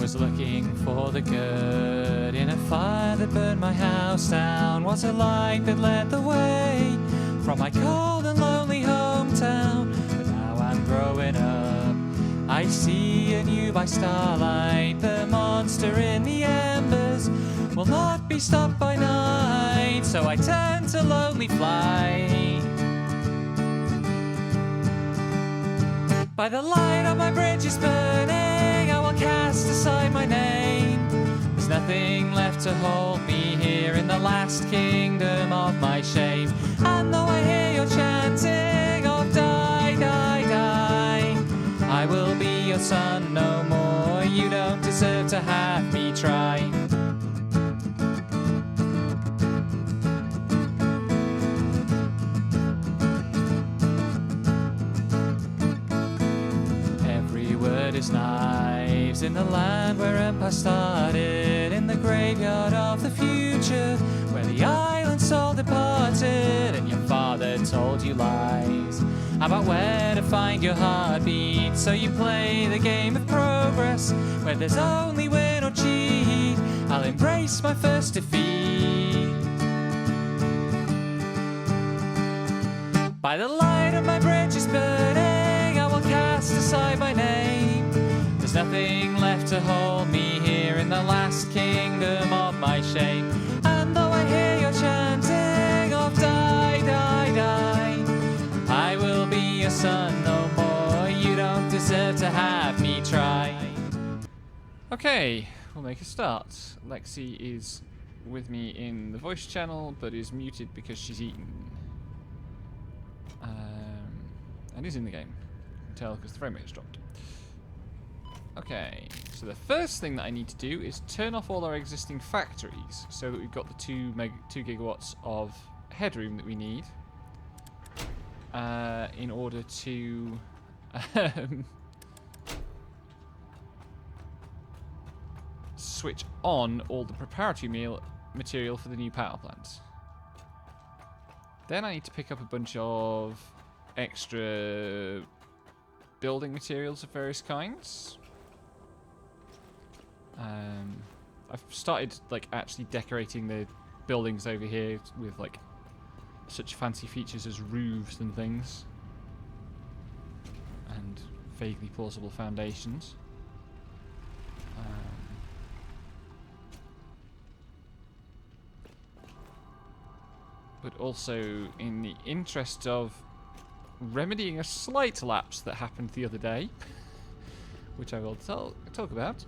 was looking for the good in a fire that burned my house down. Was a light that led the way from my cold and lonely hometown. But now I'm growing up, I see anew by starlight. The monster in the embers will not be stopped by night. So I turn to lonely flight. By the light of my bridges burning, I will cast aside my name. There's nothing left to hold me here in the last kingdom of my shame. And though I hear your chanting of die, die, die, I will be your son no more. You don't deserve to have me try. Knives in the land where empire started, in the graveyard of the future, where the island soul departed, and your father told you lies about where to find your heartbeat. So you play the game of progress, where there's only win or cheat. I'll embrace my first defeat. By the light of my bridges burning, I will cast aside my name. There's nothing left to hold me here in the last kingdom of my shame. And though I hear your chanting of die, die, die, I will be your son no more. You don't deserve to have me try. Okay, we'll make a start. Lexi is with me in the voice channel, but is muted because she's eaten. And is in the game. You can tell because the frame rate's dropped. Okay, so the first thing that I need to do is turn off all our existing factories so that we've got the 2 gigawatts of headroom that we need in order to switch on all the preparatory material for the new power plant. Then I need to pick up a bunch of extra building materials of various kinds. I've started like actually decorating the buildings over here with like such fancy features as roofs and things, and vaguely plausible foundations. But also in the interest of remedying a slight lapse that happened the other day, which I will talk about.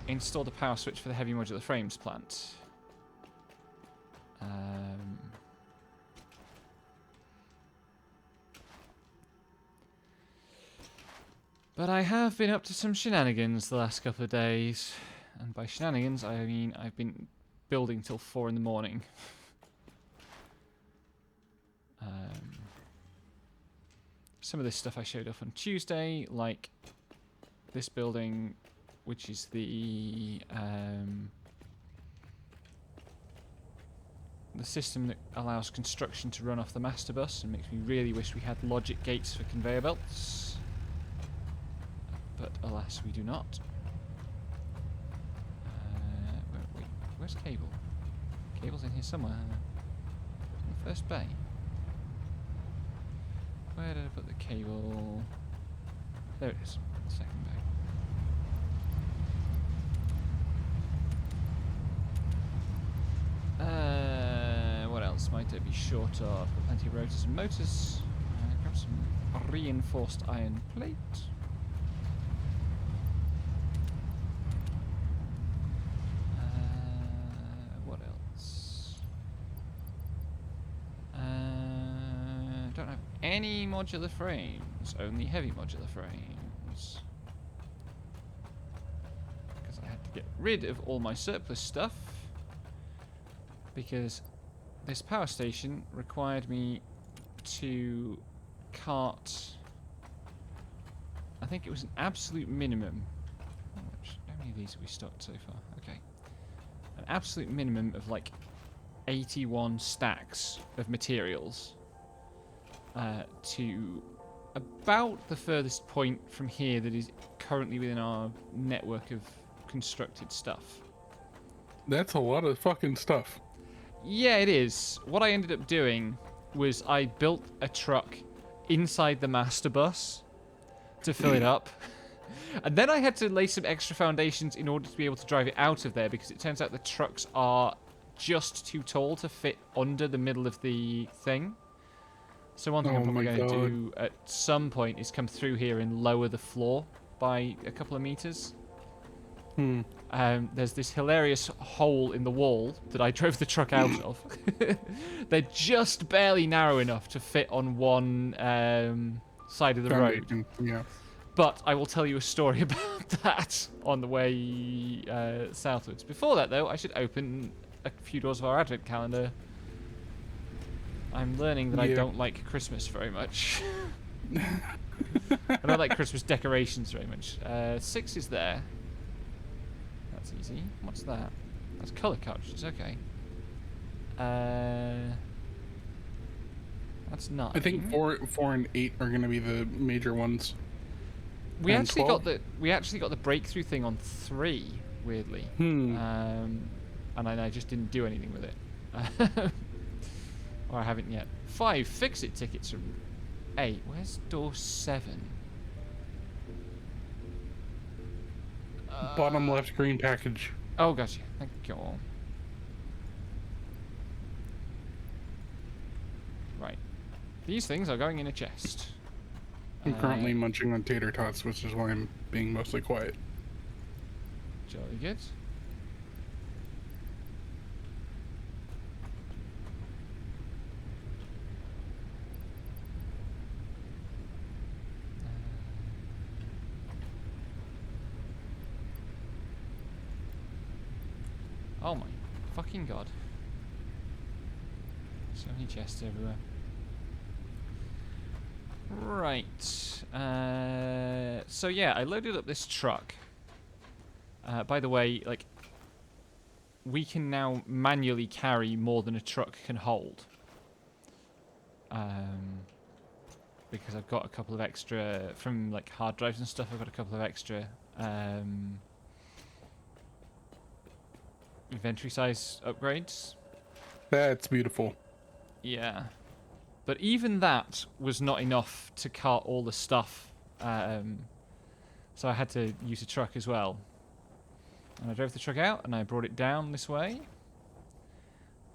Installed a power switch for the heavy modular frames plant. But I have been up to some shenanigans the last couple of days, and by shenanigans I mean I've been building till 4 in the morning. Some of this stuff I showed off on Tuesday, like this building, which is the system that allows construction to run off the master bus and makes me really wish we had logic gates for conveyor belts. But alas, we do not. Wait, where's cable? Cable's in here somewhere. In the first bay. Where did I put the cable? There it is. Second bay. What else might I be short of? Got plenty of rotors and motors. Grab some reinforced iron plate. What else? Don't have any modular frames, only heavy modular frames. Because I had to get rid of all my surplus stuff, because this power station required me to cart, I think it was an absolute minimum. How many of these have we stocked so far? Okay. An absolute minimum of like 81 stacks of materials to about the furthest point from here that is currently within our network of constructed stuff. That's a lot of fucking stuff. Yeah, it is. What I ended up doing was I built a truck inside the master bus to fill it up. And then I had to lay some extra foundations in order to be able to drive it out of there, because it turns out the trucks are just too tall to fit under the middle of the thing. So one thing I'm probably going to do at some point is come through here and lower the floor by a couple of meters. There's this hilarious hole in the wall that I drove the truck out of. They're just barely narrow enough to fit on one side of the road. Yeah. But I will tell you a story about that on the way southwards. Before that, though, I should open a few doors of our advent calendar. I'm learning that I don't like Christmas very much. I don't like Christmas decorations very much. 6 is there. That's easy. What's that? That's colour cartridges, okay. That's 9. I think 4 and 8 are going to be the major ones. We actually got the breakthrough thing on 3, weirdly. And I just didn't do anything with it. Or I haven't yet. 5 fix-it tickets from 8. Where's door 7? Bottom left green package. Oh, gotcha. Thank you. Right. These things are going in a chest. I'm currently munching on tater tots, which is why I'm being mostly quiet. Jolly good. Oh my fucking god. So many chests everywhere. Right. So yeah, I loaded up this truck. By the way, like, we can now manually carry more than a truck can hold. Because I've got a couple of extra, from like hard drives and stuff, I've got a couple of extra inventory size upgrades. That's beautiful. Yeah. But even that was not enough to cart all the stuff. So I had to use a truck as well. And I drove the truck out and I brought it down this way.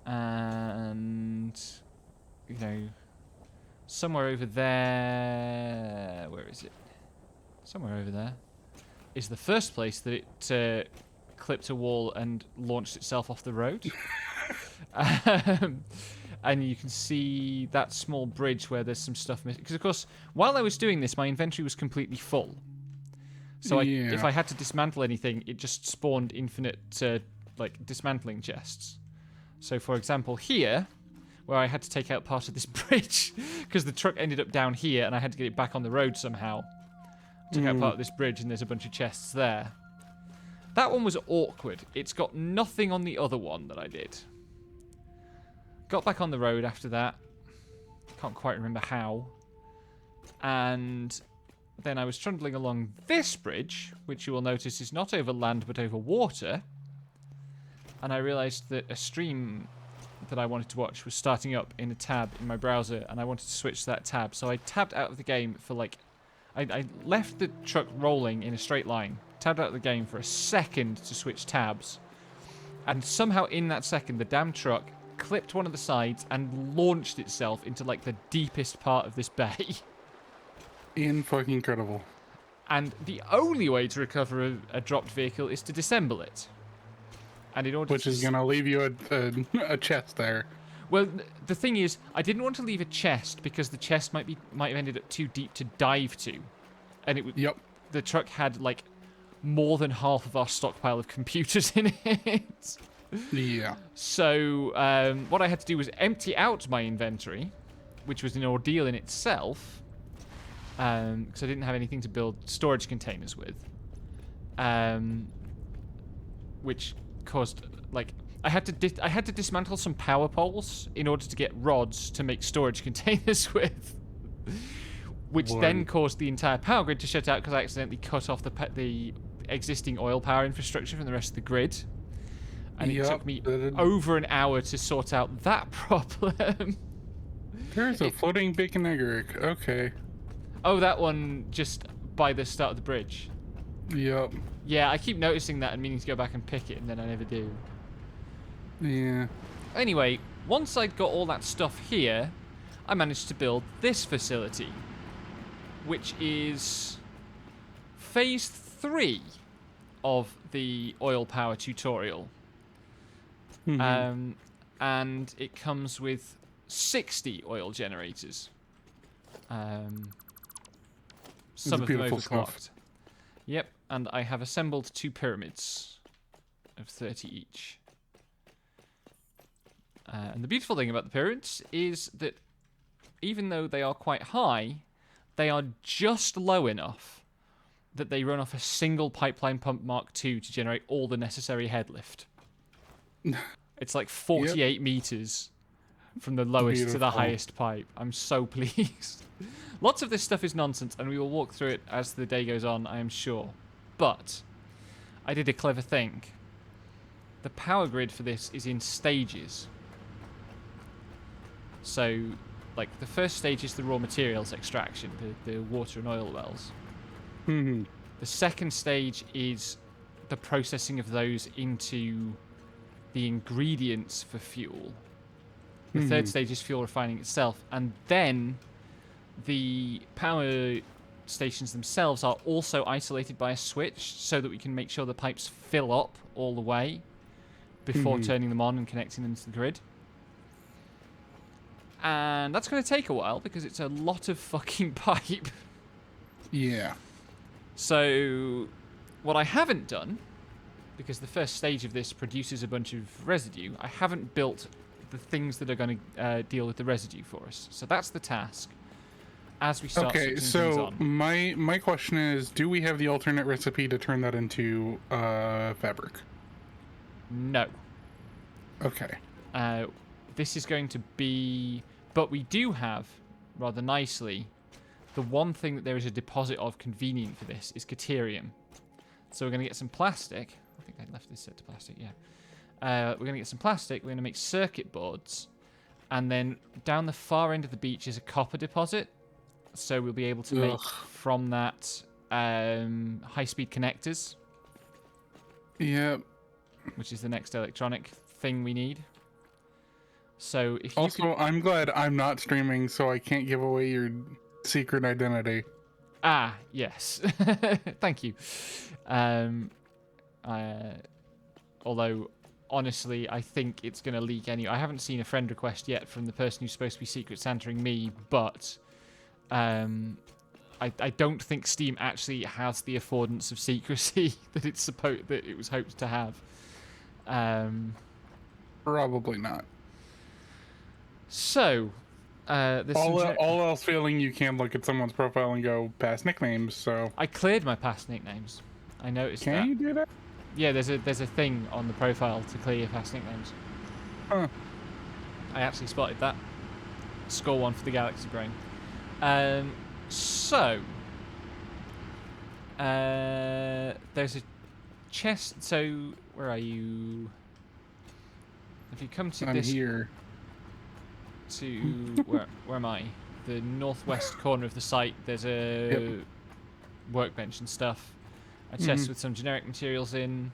And, you know, somewhere over there... Where is it? Somewhere over there is the first place that it clipped a wall and launched itself off the road. And you can see that small bridge where there's some stuff missing. Because, of course, while I was doing this, my inventory was completely full. So if I had to dismantle anything, it just spawned infinite, dismantling chests. So, for example, here, where I had to take out part of this bridge, because the truck ended up down here, and I had to get it back on the road somehow. Took out part of this bridge, and there's a bunch of chests there. That one was awkward. It's got nothing on the other one that I did. Got back on the road after that. Can't quite remember how. And then I was trundling along this bridge, which you will notice is not over land but over water. And I realised that a stream that I wanted to watch was starting up in a tab in my browser, and I wanted to switch to that tab. So I tabbed out of the game for like... I left the truck rolling in a straight line, tabbed out of the game for a second to switch tabs, and somehow in that second the damn truck clipped one of the sides and launched itself into like the deepest part of this bay. Fucking incredible. And the only way to recover a dropped vehicle is to disassemble it. And in order Which is going to leave you a chest there. Well, the thing is, I didn't want to leave a chest because the chest might have ended up too deep to dive to. And it would... Yep. The truck had like more than half of our stockpile of computers in it. Yeah. So what I had to do was empty out my inventory, which was an ordeal in itself, because I didn't have anything to build storage containers with, which caused like I had to dismantle some power poles in order to get rods to make storage containers with, which Lord. then caused the entire power grid to shut out because I accidentally cut off the existing oil power infrastructure from the rest of the grid. And it took me over an hour to sort out that problem. There's a floating bacon egg rick. Okay. Oh, that one just by the start of the bridge. Yep. Yeah, I keep noticing that and meaning to go back and pick it, and then I never do. Yeah. Anyway, once I'd got all that stuff here, I managed to build this facility, which is phase 3 of the oil power tutorial. Mm-hmm. And it comes with 60 oil generators. Some of them overclocked. Yep, and I have assembled 2 pyramids of 30 each. And the beautiful thing about the pyramids is that even though they are quite high, they are just low enough that they run off a single pipeline pump Mark II to generate all the necessary head lift. It's like 48 meters from the lowest to the highest pipe. I'm so pleased. Lots of this stuff is nonsense, and we will walk through it as the day goes on, I am sure. But I did a clever thing. The power grid for this is in stages. So, like, the first stage is the raw materials extraction, the water and oil wells. Mm-hmm. The second stage is the processing of those into the ingredients for fuel. The third stage is fuel refining itself, and then the power stations themselves are also isolated by a switch so that we can make sure the pipes fill up all the way before turning them on and connecting them to the grid. And that's going to take a while because it's a lot of fucking pipe. Yeah. So what I haven't done, because the first stage of this produces a bunch of residue, I haven't built the things that are going to deal with the residue for us. So that's the task as we start switching things on. My question is, do we have the alternate recipe to turn that into fabric? No. Okay. This is going to be... But we do have, rather nicely, the one thing that there is a deposit of convenient for this is Caterium. So we're going to get some plastic. I think I left this set to plastic, yeah. We're going to get some plastic, we're going to make circuit boards, and then down the far end of the beach is a copper deposit, so we'll be able to make from that high-speed connectors. Yep. Which is the next electronic thing we need. So if you also, I'm glad I'm not streaming, so I can't give away your secret identity. Ah, yes. Thank you. Although... Honestly, I think it's going to leak anyway. I haven't seen a friend request yet from the person who's supposed to be secret Santaing me, but I don't think Steam actually has the affordance of secrecy that it was hoped to have. Probably not. So, all else failing, you can look at someone's profile and go past nicknames. So I cleared my past nicknames. I noticed that. Can you do that? Yeah, there's a thing on the profile to clear your past nicknames. Huh. I actually spotted that. Score 1 for the Galaxy Brain. So there's a chest. So where are you? If you come to this, here. To where am I? The northwest corner of the site. There's a workbench and stuff. A chest with some generic materials in.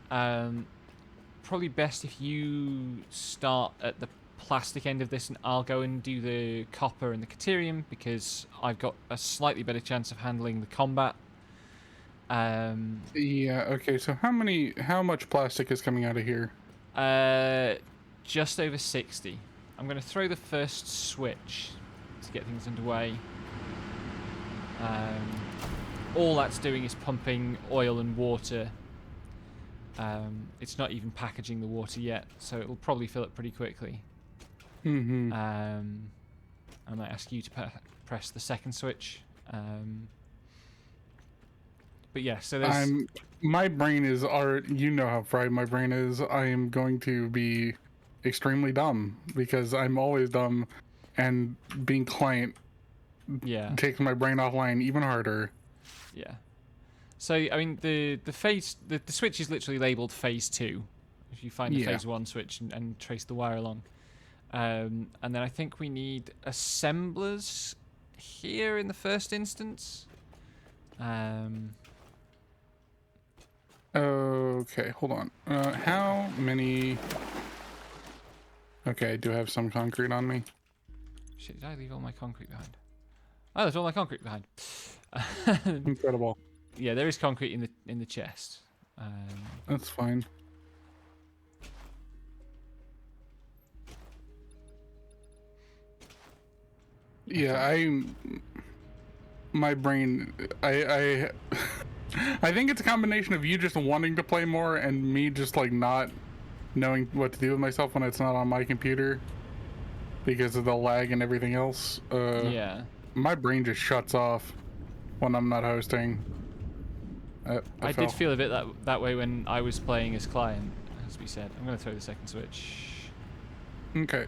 Probably best if you start at the plastic end of this and I'll go and do the copper and the Caterium because I've got a slightly better chance of handling the combat. Yeah, okay, so how much plastic is coming out of here? Just over 60. I'm going to throw the first switch to get things underway. All that's doing is pumping oil and water. It's not even packaging the water yet, so it'll probably fill up pretty quickly. I might ask you to press the second switch. But yeah, so there's... My brain is you know how fried my brain is. I am going to be extremely dumb because I'm always dumb, and being client Yeah. takes my brain offline even harder. Yeah. So I mean, the switch is literally labeled phase 2. If you find the phase 1 switch and trace the wire along, and then I think we need assemblers here in the first instance. Okay, hold on. How many? Okay, I do have some concrete on me. Shit, did I leave all my concrete behind? Oh, there's all my concrete behind. Incredible. Yeah, there is concrete in the chest. That's fine. Yeah, my brain, I I think it's a combination of you just wanting to play more and me just like not knowing what to do with myself when it's not on my computer because of the lag and everything else. Yeah. My brain just shuts off when I'm not hosting. I did feel a bit that way when I was playing as client, as we said. I'm going to throw the second switch. Okay.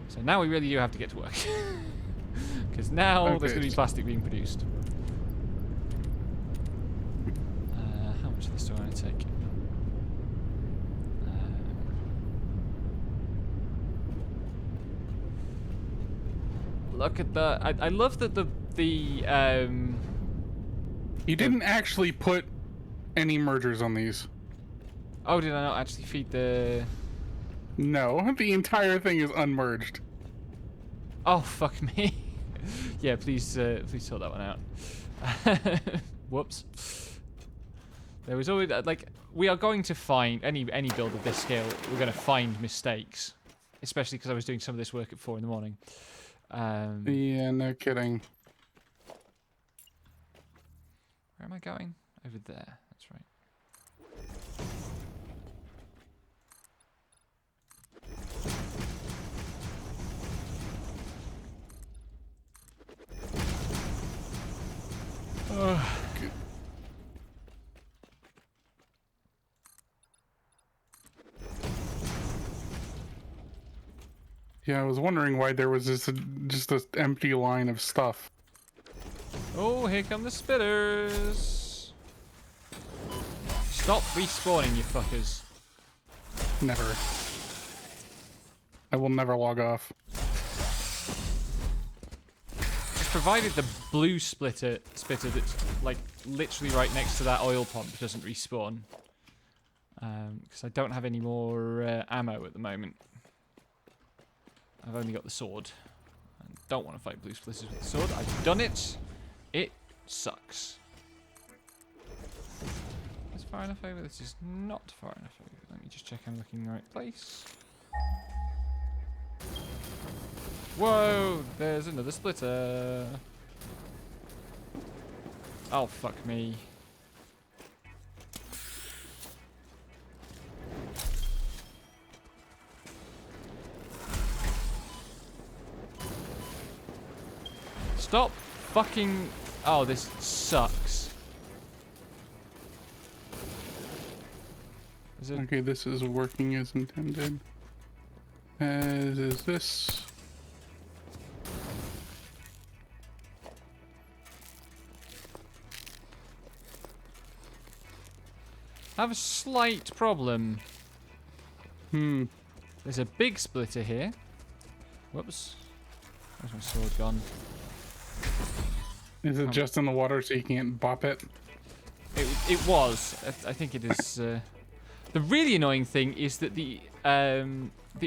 So now we really do have to get to work. Because now there's going to be plastic being produced. How much of this do I want to take? Look at the... I love that the You didn't actually put any mergers on these. Oh, did I not actually feed the... No, the entire thing is unmerged. Oh, fuck me. Yeah, please sort that one out. Whoops. There was always, like, we are going to find, any build of this scale, we're going to find mistakes. Especially because I was doing some of this work at 4 in the morning. Yeah, no kidding. Where am I going? Over there, that's right. Yeah, I was wondering why there was just this empty line of stuff. Oh, here come the spitters. Stop respawning, you fuckers. Never. I will never log off. Provided the blue spitter that's like literally right next to that oil pump doesn't respawn. Because I don't have any more ammo at the moment. I've only got the sword. I don't want to fight blue splitters with the sword. I've done it. It sucks. Is far enough over? This is not far enough over. Let me just check I'm looking in the right place. Whoa! There's another splitter. Oh, fuck me. Stop fucking... Oh, this sucks. Is it... Okay, this is working as intended. As is this. I have a slight problem. There's a big splitter here. Whoops. Where's my sword gone? Is it just in the water so you can't bop it? It was. I think it is. The really annoying thing is that the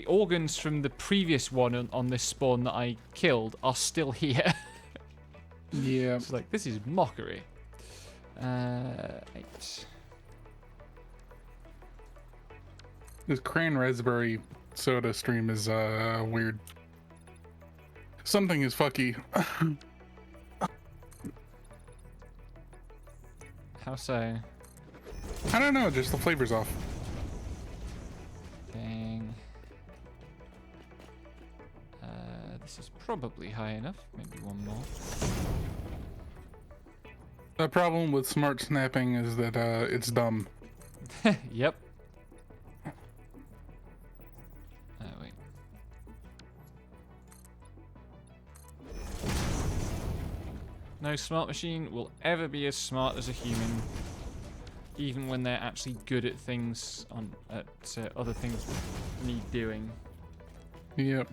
organs from the previous one on this spawn that I killed are still here. Yeah. It's like, this is mockery. 8. This cran raspberry soda stream is weird. Something is fucky. How so? I don't know, just the flavor's off. Dang. This is probably high enough. Maybe one more. The problem with smart snapping is that it's dumb. Yep. Wait. No smart machine will ever be as smart as a human, even when they're actually good at things at other things need doing. Yep.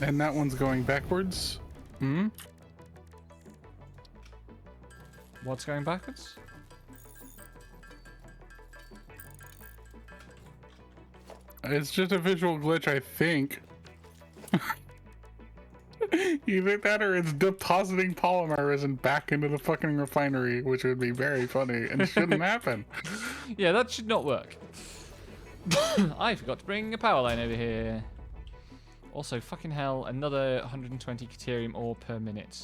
And that one's going backwards. Hmm. What's going backwards? It's just a visual glitch, I think. Either that or it's depositing polymer resin back into the fucking refinery, which would be very funny and shouldn't happen. Yeah, that should not work. I forgot to bring a power line over here. Also, fucking hell, another 120 Caterium ore per minute.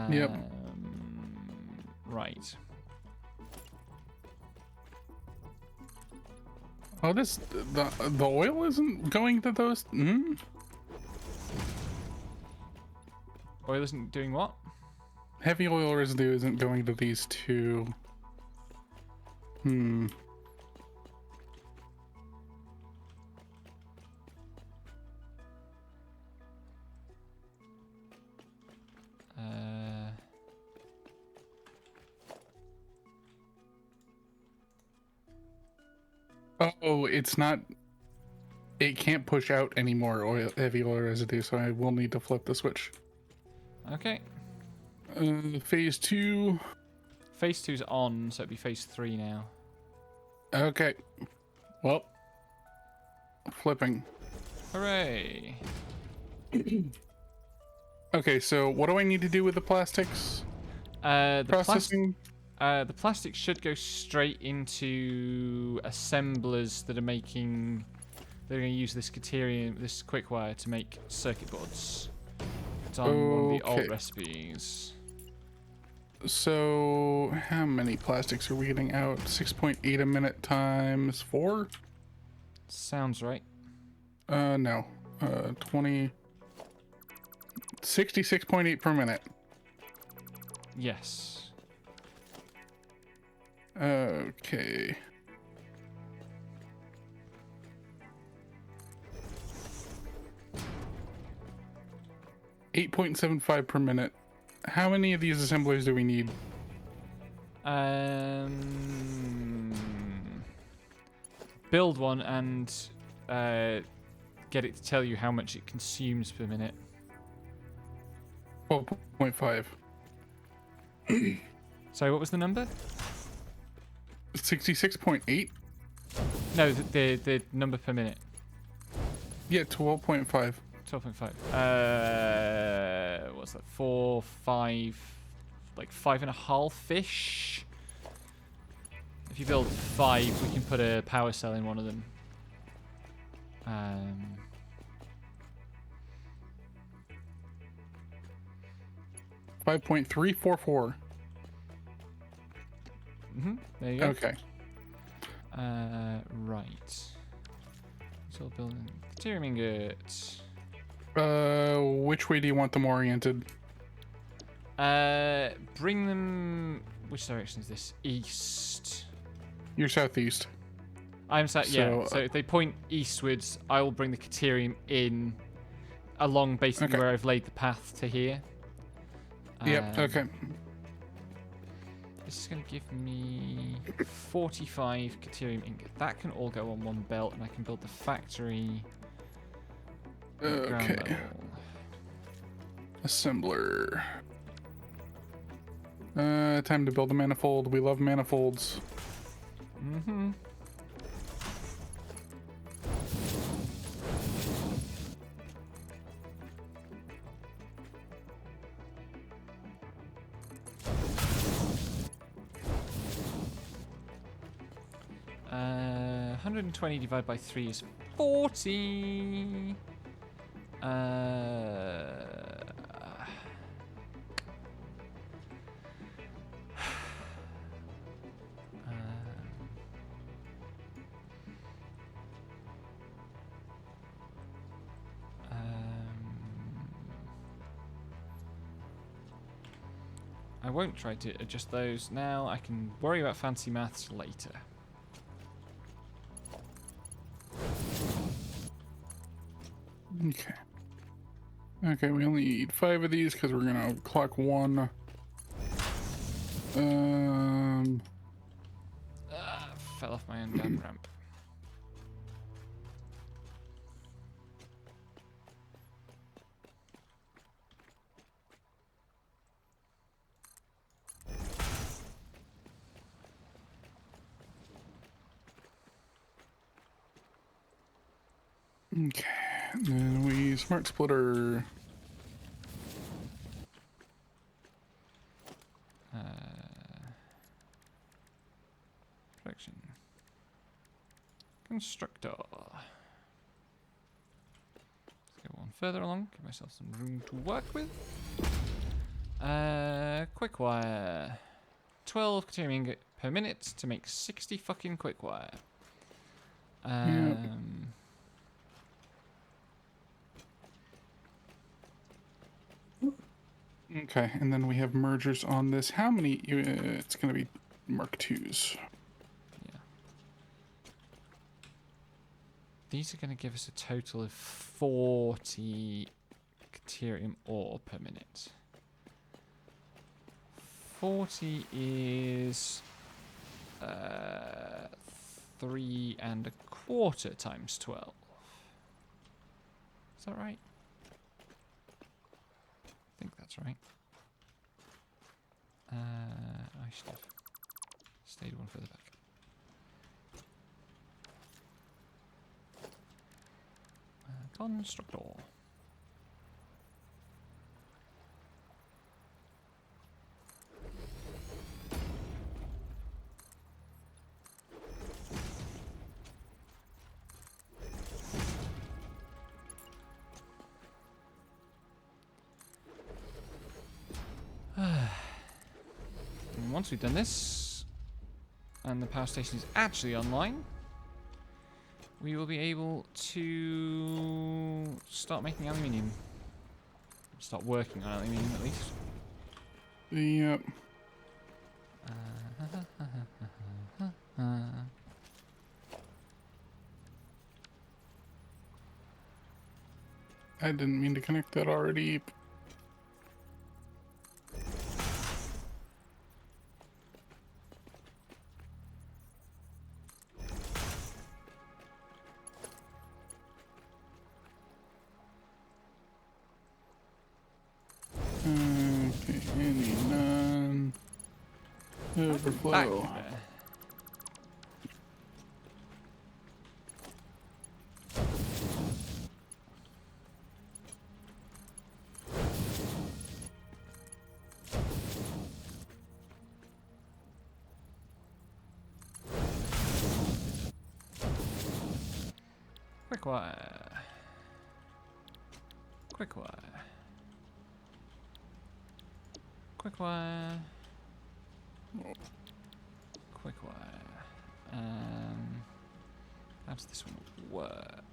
Yep. Right. Oh, the oil isn't going to those. Hmm? Oil isn't doing what? Heavy oil residue isn't going to these two. Hmm. Oh, it's not. It can't push out any more heavy oil residue, so I will need to flip the switch. Okay. Phase 2. Phase 2's on, so it'd be phase 3 now. Okay. Well, flipping. Hooray. Okay, so what do I need to do with the plastics? The Processing. The plastic should go straight into assemblers that are making. They're going to use this Caterium, this quick wire, to make circuit boards. It's on one of the old recipes. So, how many plastics are we getting out? 6.8 a minute times 4? Sounds right. No. 20. 66.8 per minute. Yes. Okay. $8.75 per minute. How many of these assemblers do we need? Build one and get it to tell you how much it consumes per minute. 12.5. So what was the number? 66.8? No, the number per minute. Yeah, 12.5. 12.5. What's that? 4, 5, like 5.5-ish. If you build 5, we can put a power cell in one of them. 5.344. There you go. Okay. Right. So building Caterium ingot. Which way do you want them oriented? Bring them. Which direction is this? East. You're southeast. I'm sat. Yeah. So, So if they point eastwards, I will bring the Caterium in along basically where I've laid the path to here. Yep. Okay. This is going to give me 45 Caterium ingot. That can all go on one belt, and I can build the factory. Ground Okay. level. Assembler. Time to build a manifold. We love manifolds. Mm-hmm. Uh, 120 divided by 3 is 40. I won't try to adjust those now. I can worry about fancy maths later. Okay. Okay, we only need 5 of these because we're gonna clock 1. Fell off my own damn ramp. Okay, and then we smart splitter. Production. Constructor. Let's go one further along. Give myself some room to work with. Quick wire. 12 Caterium ingot per minute to make 60 fucking quick wire. Okay, and then we have mergers on this. How many? It's gonna be Mark IIs. Yeah. These are going to give us a total of 40 Caterium ore per minute. 40 is 3¼ times 12. Is that right? I think that's right. I should have stayed one further back. Constructor. And once we've done this, and the power station is actually online, we will be able to start making aluminium. Start working on aluminium at least. Yep. I didn't mean to connect that already. Okay, any none. Overflow. Back there. Quick wire. Quick wire. Quick wire. Quick wire. Perhaps this one will work.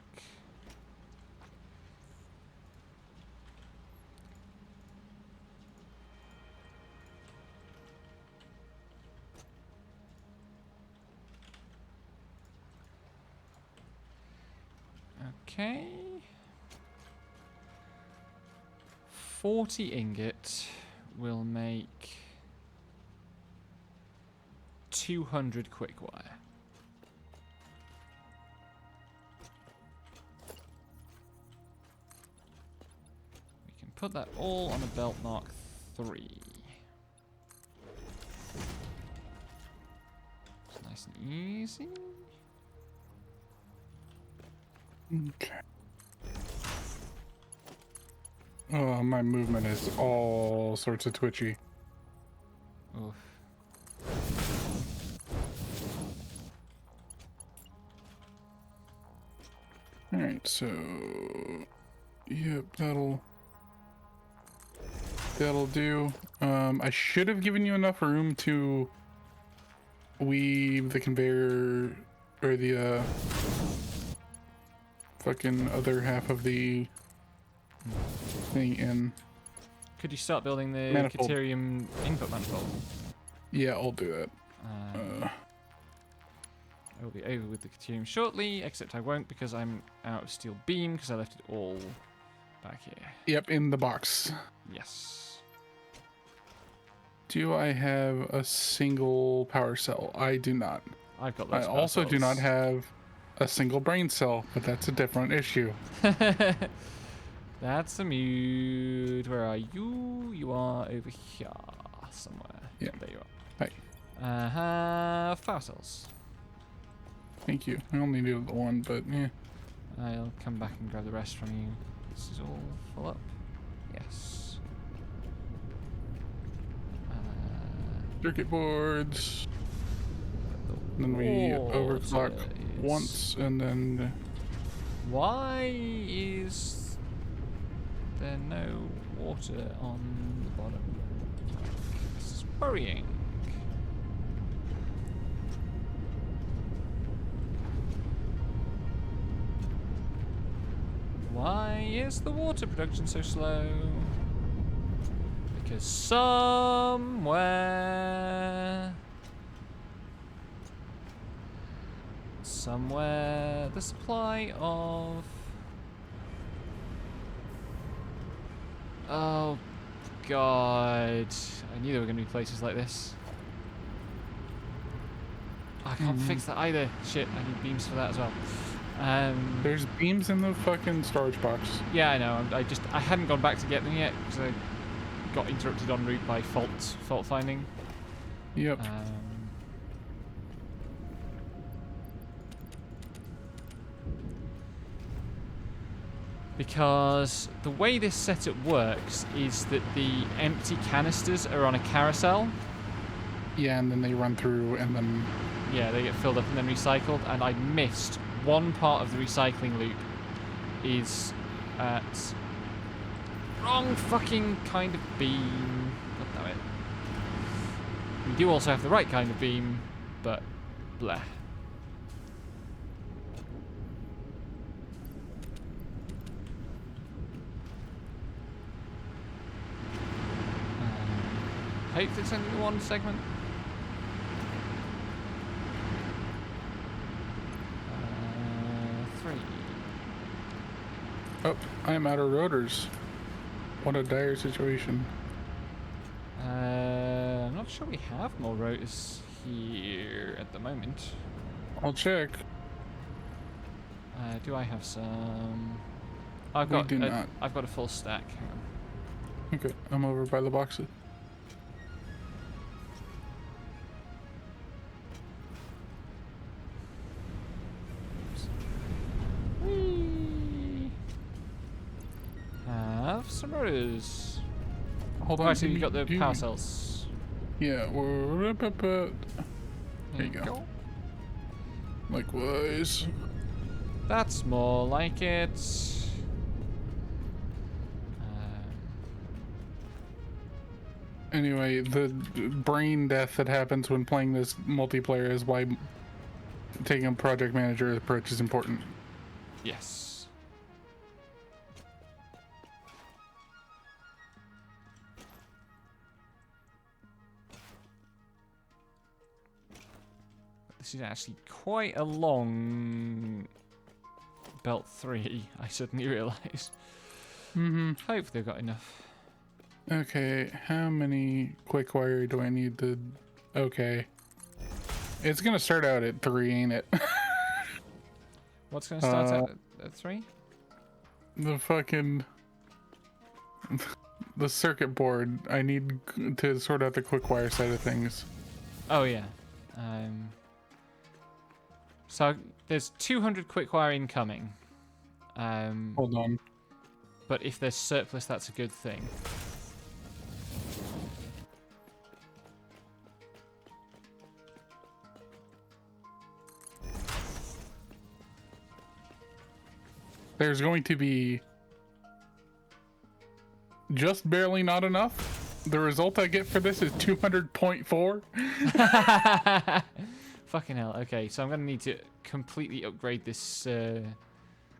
Okay. 40 ingot will make 200 quick wire. We can put that all on a belt mark 3. It's nice and easy. Okay. Oh, my movement is all sorts of twitchy. Oof. Alright, so yep, that'll do. I should have given you enough room to weave the conveyor or the fucking other half of the thing in. Could you start building the Manifold. Caterium input manifold? Yeah, I'll do that. I will be over with the Caterium shortly, except I won't because I'm out of steel beam because I left it all back here. Yep, in the box. Yes. Do I have a single power cell? I do not. I've got I loads of also do not cells. have a single brain cell, but that's a different issue. That's a mood. Where are you? You are over here somewhere. Yeah. There you Hi. are. Power cells. Thank you. I only needed the one, but yeah. I'll come back and grab the rest from you. This is all full up. Yes. Circuit boards. The Then we overclock water is- once, and then Why is there no water on the bottom? This is worrying. Why is the water production so slow? Because somewhere the supply of... Oh, God. I knew there were going to be places like this. I can't fix that either. Shit, I need beams for that as well. there's beams in the fucking storage box. Yeah, I know. I hadn't gone back to get them yet because I got interrupted en route by fault finding. Yep. Because the way this setup works is that the empty canisters are on a carousel. Yeah, and then they run through, and then Yeah, they get filled up and then recycled. And I missed one part of the recycling loop. Is at wrong fucking kind of beam. God damn it. We do also have the right kind of beam, but bleh. Hope it's only one segment. Three. oh, I am out of rotors. What a dire situation. I'm not sure we have more rotors here at the moment. I'll check. Do I have some? We do not. I've got a full stack. Hang on. Okay, I'm over by the boxes. Whee! Have some rotors. Hold on. Oh, actually, give we got the give power me- cells. Yeah, there you go. Likewise. That's more like it. Anyway, the brain death that happens when playing this multiplayer is why taking a project manager approach is important. Yes. This is actually quite a long belt 3, I suddenly realised. Hope they've got enough. Okay, how many quick wire do I need to... Okay. It's gonna start out at 3, ain't it? What's going to start at 3? The fucking... the circuit board. I need to sort out the quick wire side of things. Oh, yeah. So there's 200 quick wire incoming. Hold on. But if there's surplus, that's a good thing. There's going to be just barely not enough. The result I get for this is 200.4. Fucking hell. Okay, so I'm going to need to completely upgrade this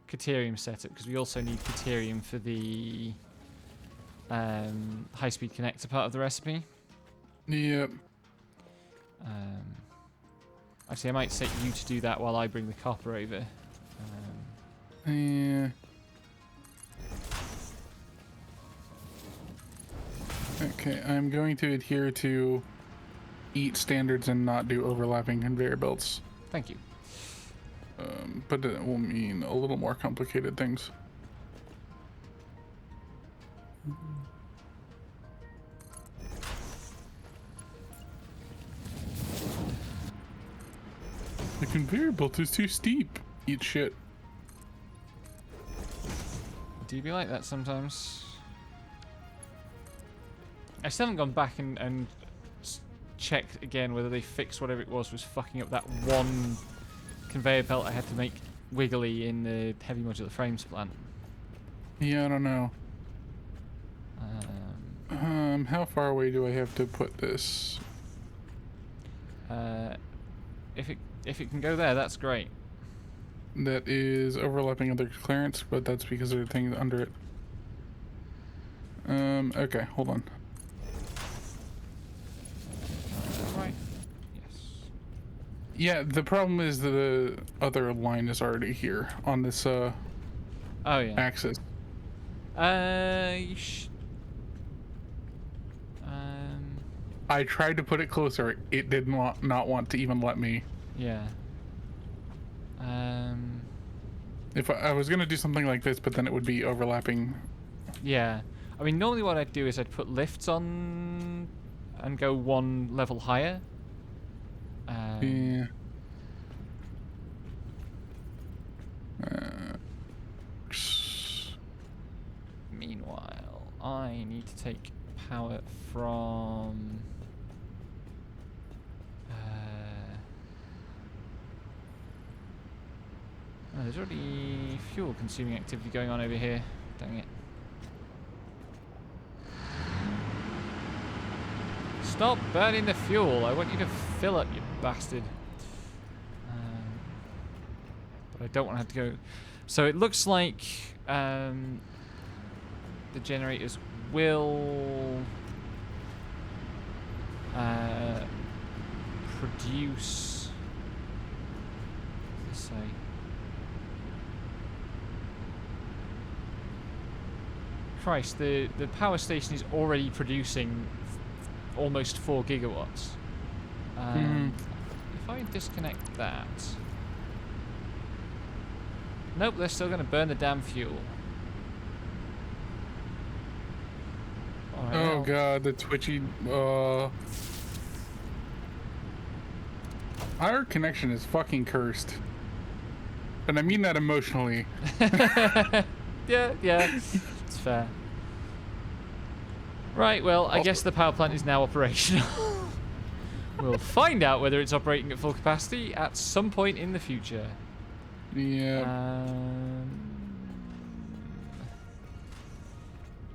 Caterium setup because we also need Caterium for the high-speed connector part of the recipe. Yep. Actually, I might set you to do that while I bring the copper over. Yeah. Okay, I'm going to adhere to EAT standards and not do overlapping conveyor belts. Thank you. But it will mean a little more complicated things. The conveyor belt is too steep. Eat shit. Do you be like that sometimes? I still haven't gone back and checked again whether they fixed whatever it was fucking up that one conveyor belt I had to make wiggly in the heavy modular frames plant. Yeah, I don't know. How far away do I have to put this? If it can go there, that's great. That is overlapping other clearance, but that's because there are things under it. Okay, hold on. Right. Yes. Yeah, the problem is the other line is already here on this Oh yeah. axis. You I tried to put it closer. It did not want to even let me. yeah. If I was gonna do something like this, but then it would be overlapping. Yeah. I mean, normally what I'd do is I'd put lifts on and go one level higher. Yeah. Meanwhile, I need to take power from... oh, there's already fuel-consuming activity going on over here. Dang it. Stop burning the fuel. I want you to fill up, you bastard. But I don't want to have to go... So it looks like the generators will produce... Let's say... Christ, the power station is already producing almost 4 gigawatts. If I disconnect that... Nope, they're still going to burn the damn fuel. Right, Oh well. god, the twitchy. Our connection is fucking cursed. And I mean that emotionally. Yeah, it's fair. Right, well, I guess the power plant is now operational. We'll find out whether it's operating at full capacity at some point in the future. Yeah.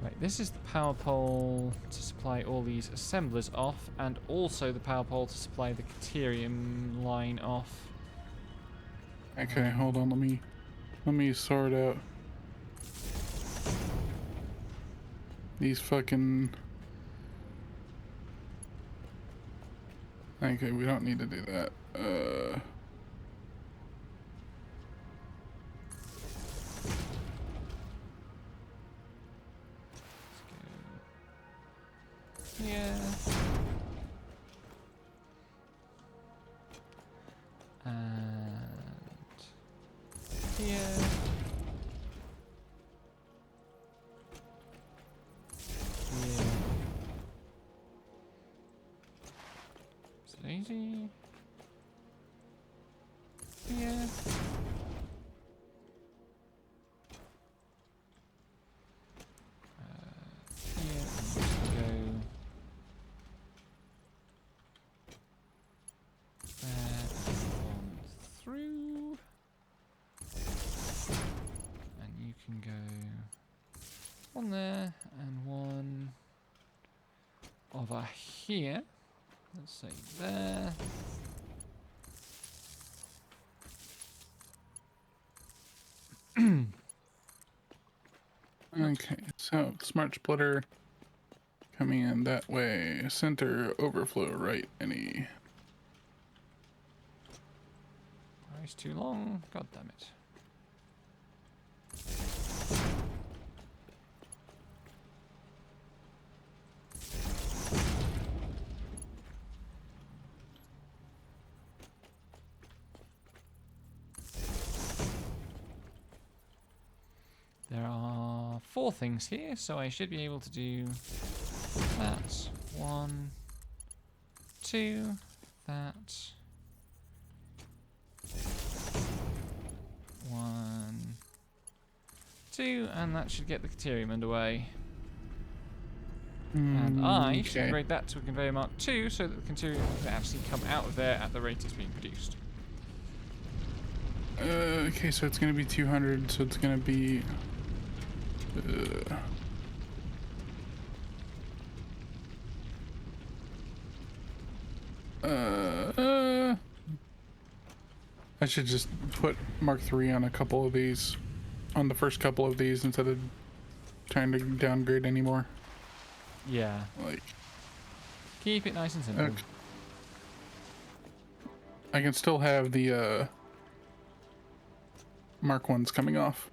Right, this is the power pole to supply all these assemblers off, and also the power pole to supply the Caterium line off. Okay, hold on. Let me sort out these fucking. Okay, we don't need to do that. Yeah. And here. Here. Is it easy? Here. Here. Go. On through, and you can go one there and one over here. Let's say there. Okay, so smart splitter coming in that way. Center overflow right. Any. Twice too long. God damn it. There are 4 things here, so I should be able to do that. 1, 2, that. 1, 2, and that should get the Caterium underway. And I should upgrade that to a Conveyor Mark 2 so that the Caterium can actually come out of there at the rate it's being produced. Okay, so it's gonna be 200, so it's gonna be... I should just put Mark 3 on a couple of these, on the first couple of these, instead of trying to downgrade anymore. Yeah. Like, Keep it nice and simple. okay. I can still have the Mark 1s coming off.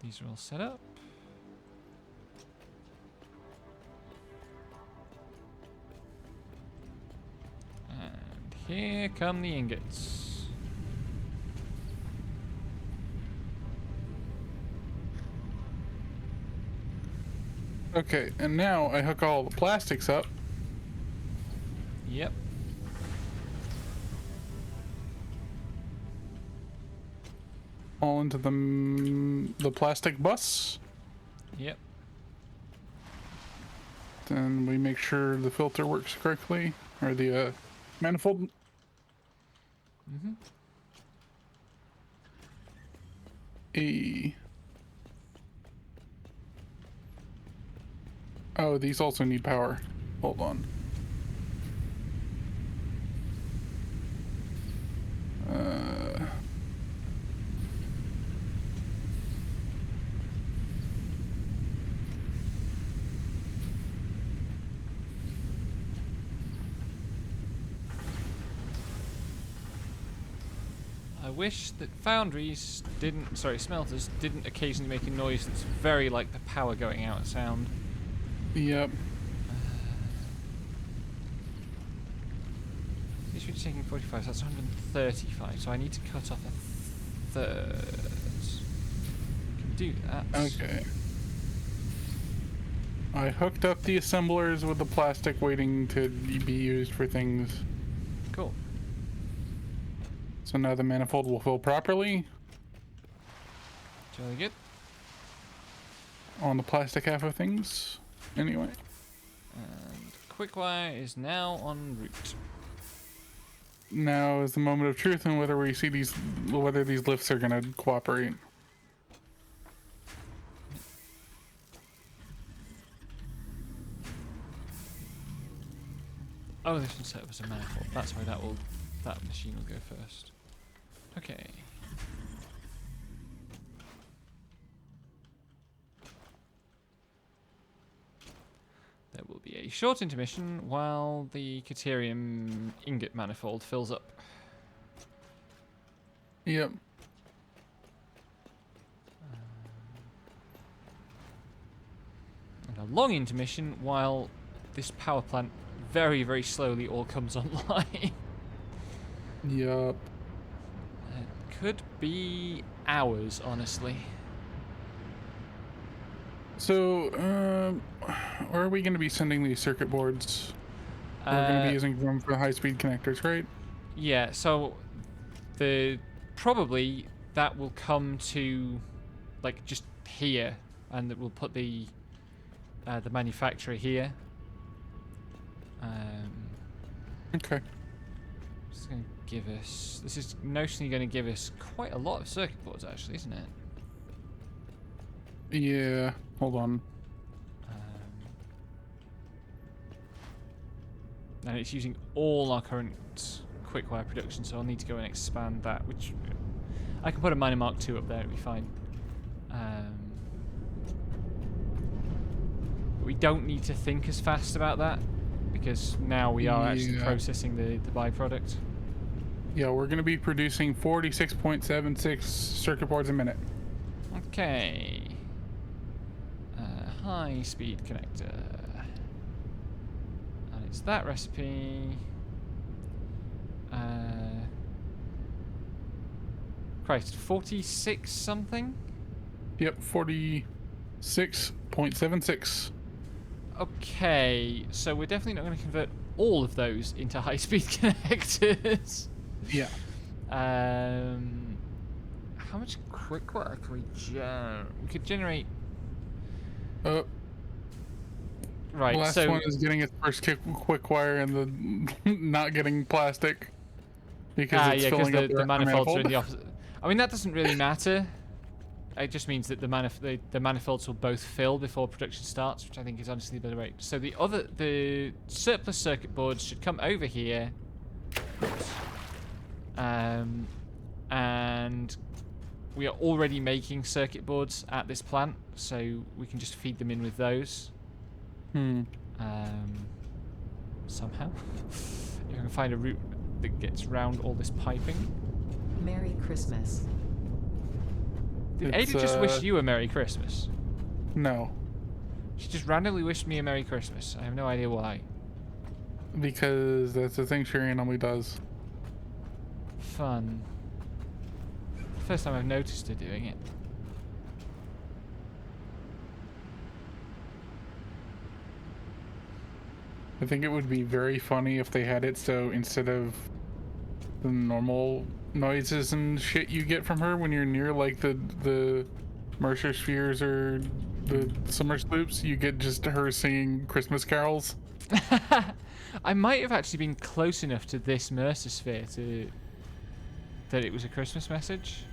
These are all set up. And here come the ingots. Okay, and now I hook all the plastics up. Yep. All into the plastic bus. Yep. Then we make sure the filter works correctly, or the manifold. Oh, these also need power. Hold on. I wish that foundries didn't, smelters didn't occasionally make a noise that's very like the power going out sound. Yep. This should be taking 45, so that's 135, so I need to cut off a third. Can do that. Okay. I hooked up the assemblers with the plastic waiting to be used for things. Cool. So now the manifold will fill properly Jolly good. on the plastic half of things. Anyway. And Quickwire is now en route. Now is the moment of truth and whether we see whether these lifts are gonna cooperate. Oh, this one's set up as a manifold. That's why that machine will go first. Okay. There will be a short intermission while the Caterium ingot manifold fills up. Yep. And a long intermission while this power plant very, very slowly all comes online. Yup. It could be hours, honestly. So, where are we going to be sending these circuit boards? We're going to be using them for high-speed connectors, right? Yeah, so probably that will come to like just here, and it will put the manufacturer here. Okay. This is going to give us. This is notionally going to give us quite a lot of circuit boards, actually, isn't it? Yeah. Hold on. And it's using all our current Quickwire production, so I'll need to go and expand that, which I can put a Miner Mark II up there, it'll be fine. But we don't need to think as fast about that because now we are actually Yeah. processing the byproduct. Yeah, we're going to be producing 46.76 circuit boards a minute. Okay. High speed connector. And it's that recipe. Christ, 46 something? Yep, 46.76. Okay, so we're definitely not going to convert all of those into high speed connectors. Yeah. How much quick wire can we generate? We could generate. Right, Last so one is getting its first quick wire and the not getting plastic because it's yeah, because filling up the manifolds are in manifold. the opposite. I mean, that doesn't really matter. It just means that the manifolds will both fill before production starts, which I think is honestly a better rate. So the surplus circuit boards should come over here. And we are already making circuit boards at this plant, so we can just feed them in with those. Somehow. If I can find a route that gets round all this piping. Merry Christmas. Did Ada just wish you a Merry Christmas? No, She just randomly wished me a Merry Christmas. I have no idea why. because that's the thing she randomly does. Fun. First time I've noticed her doing it. I think it would be very funny if they had it so instead of the normal noises and shit you get from her when you're near like the Mercer spheres or the summer sloops, you get just her singing Christmas carols. I might have actually been close enough to this Mercer sphere that it was a Christmas message.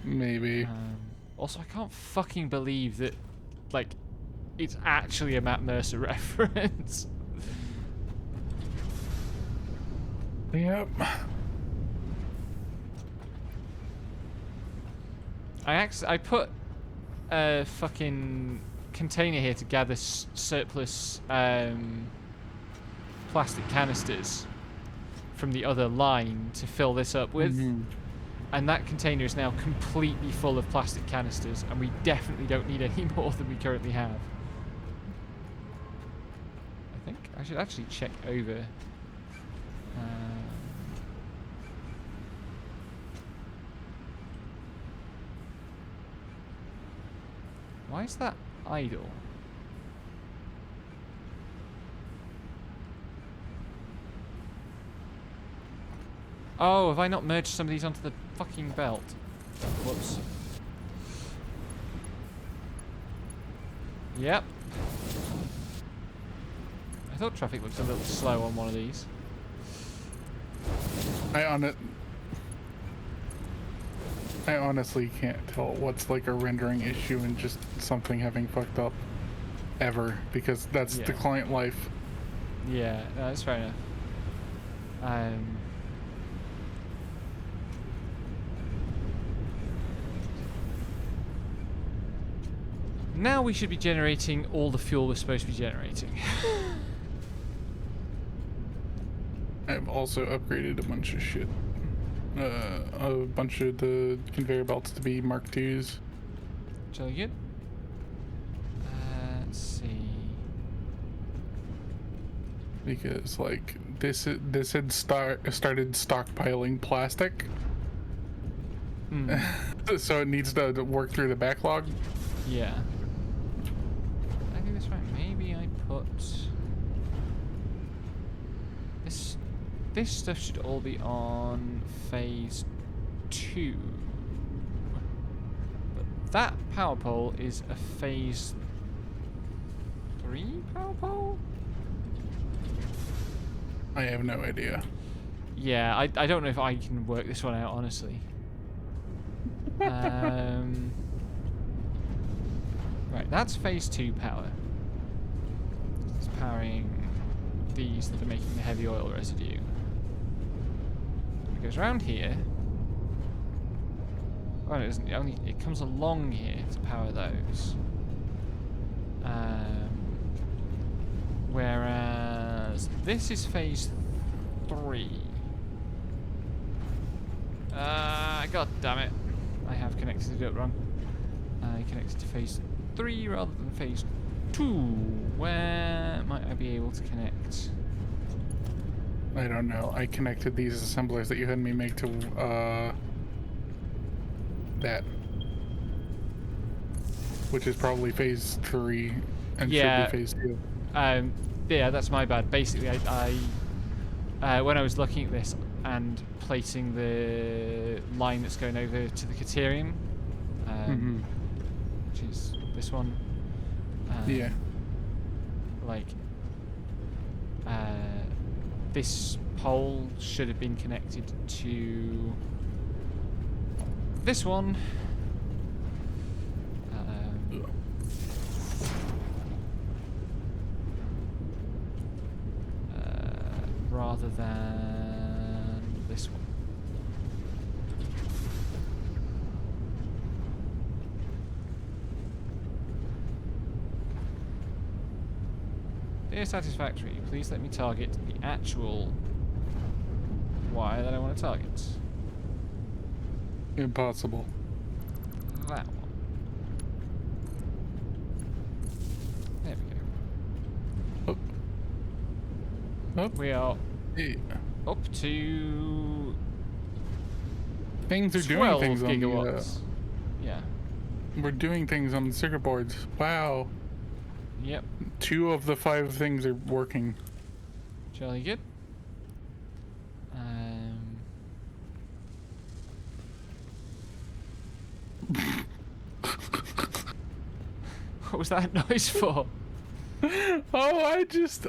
Maybe. Also, I can't fucking believe that, like, it's actually a Matt Mercer reference. Yep. I put a fucking container here to gather surplus plastic canisters from the other line to fill this up with. And that container is now completely full of plastic canisters, and we definitely don't need any more than we currently have. I think I should actually check over. Why is that idle? Oh, have I not merged some of these onto the fucking belt? Whoops. Yep. I thought traffic looked a little slow on one of these. I honestly can't tell what's like a rendering issue and just something having fucked up ever, because that's the client life. Yeah, no, that's fair enough. Now we should be generating all the fuel we're supposed to be generating. I've also upgraded a bunch of shit. A bunch of the conveyor belts to be Mark IIs. Jolly good. Let's see. Because like this had started stockpiling plastic, so it needs to work through the backlog. Yeah. I think that's right. Maybe I put this. This stuff should all be on phase 2. But that power pole is a phase 3 power pole? I have no idea. Yeah, I don't know if I can work this one out, honestly. Right, that's phase 2 power. It's powering these that are making the heavy oil residue. It goes around here. Well, it doesn't. It comes along here to power those. this is phase 3. God damn it. I have connected it up wrong. I connected to phase 3 rather than phase 2. Where might I be able to connect? I don't know. I connected these assemblers that you had me make to that, which is probably phase 3 and Yeah. should be phase 2. Yeah, that's my bad. Basically, I when I was looking at this and placing the line that's going over to the Caterium, which is this one. Yeah. Like, this pole should have been connected to this one. Rather than this one. Dear Satisfactory, please let me target the actual wire that I want to target. Impossible. That one. There we go. Oh. We are Hey. up to Things are doing 12 things gigawatts. Yeah. We're doing things on the circuit boards. Wow. Yep. 2 of the 5 things are working. Jolly good. What was that noise for? Oh, I just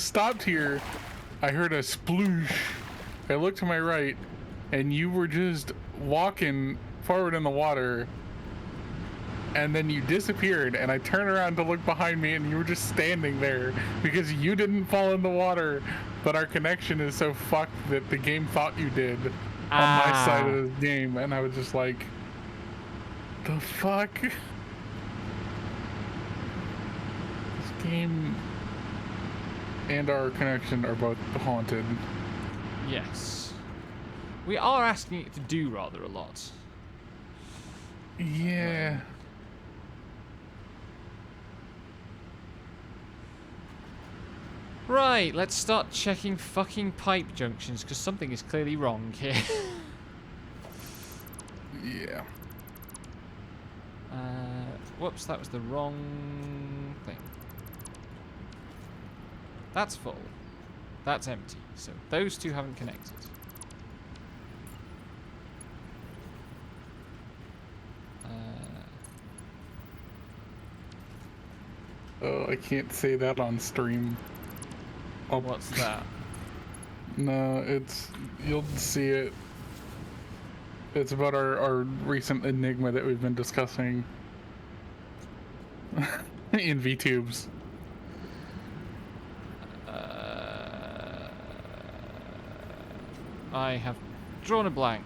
stopped here. I heard a sploosh. I looked to my right, and you were just walking forward in the water, and then you disappeared, and I turned around to look behind me, and you were just standing there because you didn't fall in the water, but our connection is so fucked that the game thought you did on my side of the game, and I was just like, the fuck? This game and our connection are both haunted. Yes. We are asking it to do rather a lot. Yeah. Right, let's start checking fucking pipe junctions, because something is clearly wrong here. Yeah. Whoops, that was the wrong thing. That's full. That's empty. So those two haven't connected. Oh, I can't say that on stream. Oh, What's that? no, you'll see it. It's about our recent enigma that we've been discussing in VTubes. I have drawn a blank.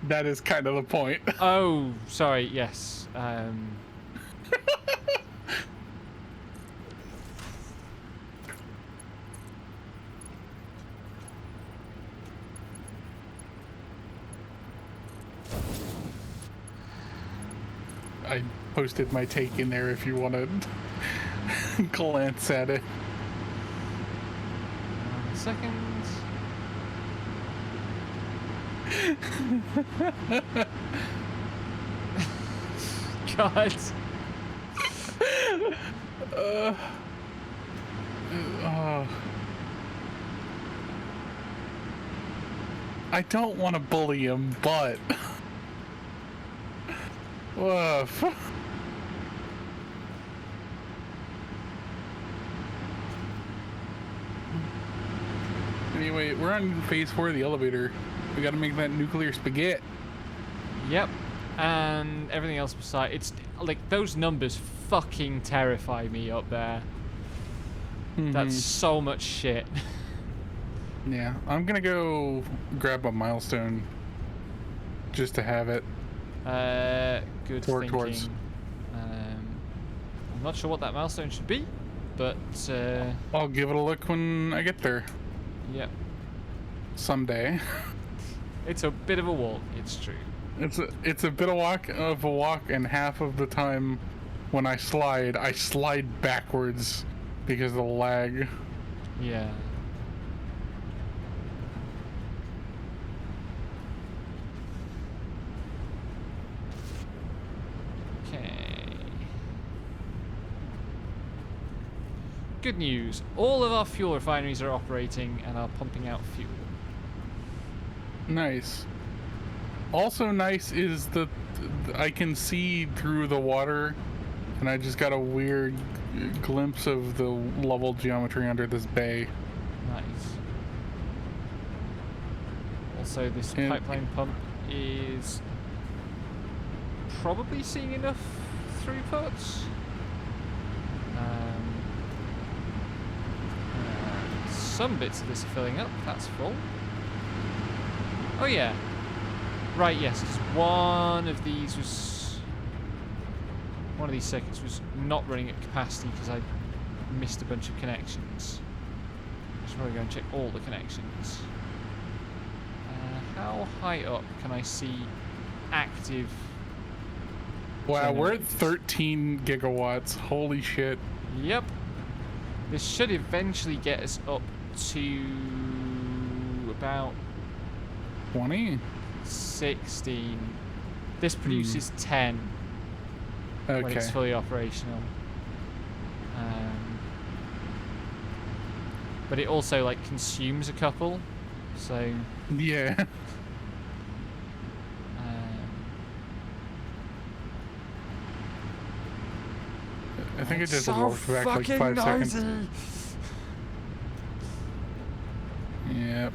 That is kind of the point. Oh, sorry, yes. I posted my take in there if you want to glance at it. 1 second. God. I don't want to bully him, but woof. Anyway, we're on phase 4 of the elevator. We gotta make that nuclear spaghetti. Yep. And everything else beside it's like those numbers fucking terrify me up there. That's so much shit. Yeah, I'm gonna go grab a milestone just to have it. Good To work thinking. towards. I'm not sure what that milestone should be. but I'll give it a look when I get there yep, someday. it's a bit of a walk. It's true. It's a bit of a walk, and half of the time when I slide backwards because of the lag. Yeah. Okay. Good news. All of our fuel refineries are operating and are pumping out fuel. Nice. Also nice is that I can see through the water, and I just got a weird glimpse of the level geometry under this bay. Nice. Also, this And- pipeline pump is probably seeing enough throughput. Some bits of this are filling up. That's full. Oh yeah. Right. Yes. Because one of these circuits was not running at capacity because I missed a bunch of connections. I should probably go and check all the connections. How high up can I see active? Wow, we're at generators? 13 gigawatts. Holy shit. Yep. This should eventually get us up to about 20? 16. This produces 10 when Okay. it's fully operational. But it also like consumes a couple, so Yeah. I think it just so walked back like 5 seconds. Yep.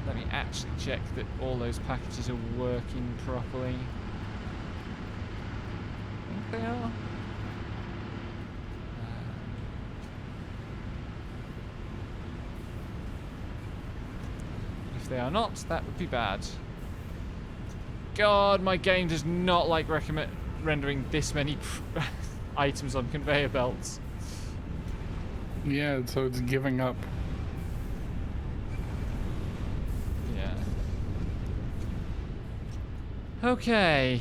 Let me actually check that all those packages are working properly. I think they are. If they are not, that would be bad. God, my game does not like rendering this many items on conveyor belts. Yeah, so it's giving up. Yeah. Okay.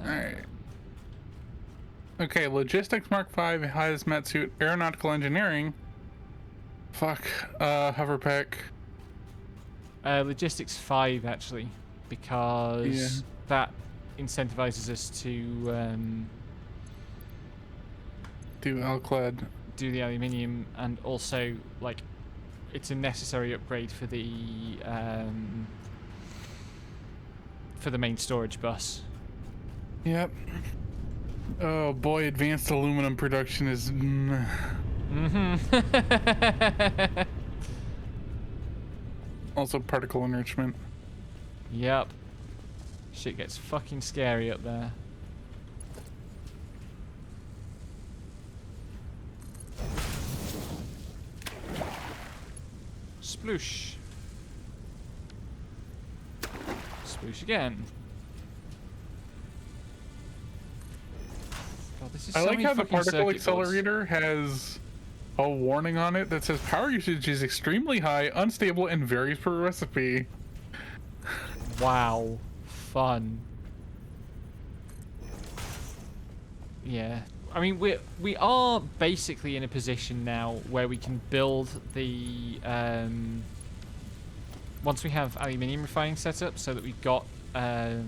Alright. Okay, Logistics Mark V, Hazmat Suit, Aeronautical Engineering. Fuck. Hoverpack. Logistics 5 actually, because Yeah. that incentivizes us to Do Alclad. do the aluminium, and also like it's a necessary upgrade for the main storage bus. Yep. Oh boy, advanced aluminum production is. Also particle enrichment. Yep. Shit gets fucking scary up there. Sploosh. Sploosh again. God, this is I so like many how the fucking particle circuit boards. accelerator has a warning on it that says power usage is extremely high, unstable, and varies per recipe. Wow. Fun. Yeah. I mean, we are basically in a position now where we can build the once we have aluminium refining set up, so that we've got so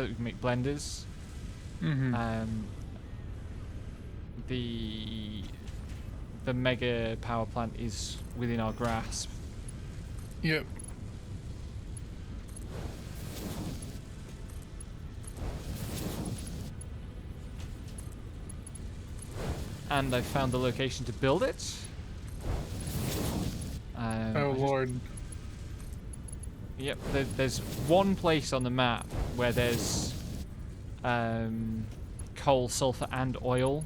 that we can make blenders. Mm-hmm. The mega power plant is within our grasp. Yep. And I found the location to build it. Oh I just- lord. Yep, there's one place on the map where there's coal, sulfur, and oil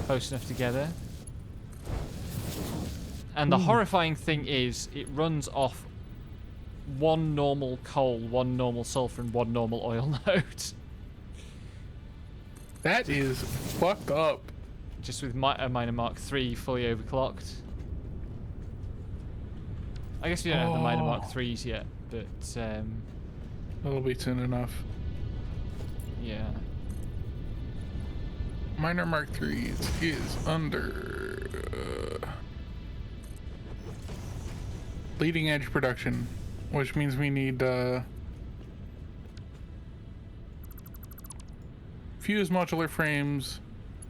close enough together. And the horrifying thing is, it runs off one normal coal, one normal sulfur, and one normal oil node. That is fucked up. Just with a Minor Mark III fully overclocked. I guess we don't have the Minor Mark IIIs yet, but That'll be soon enough. yeah. Minor Mark III is under leading edge production, which means we need fused modular frames,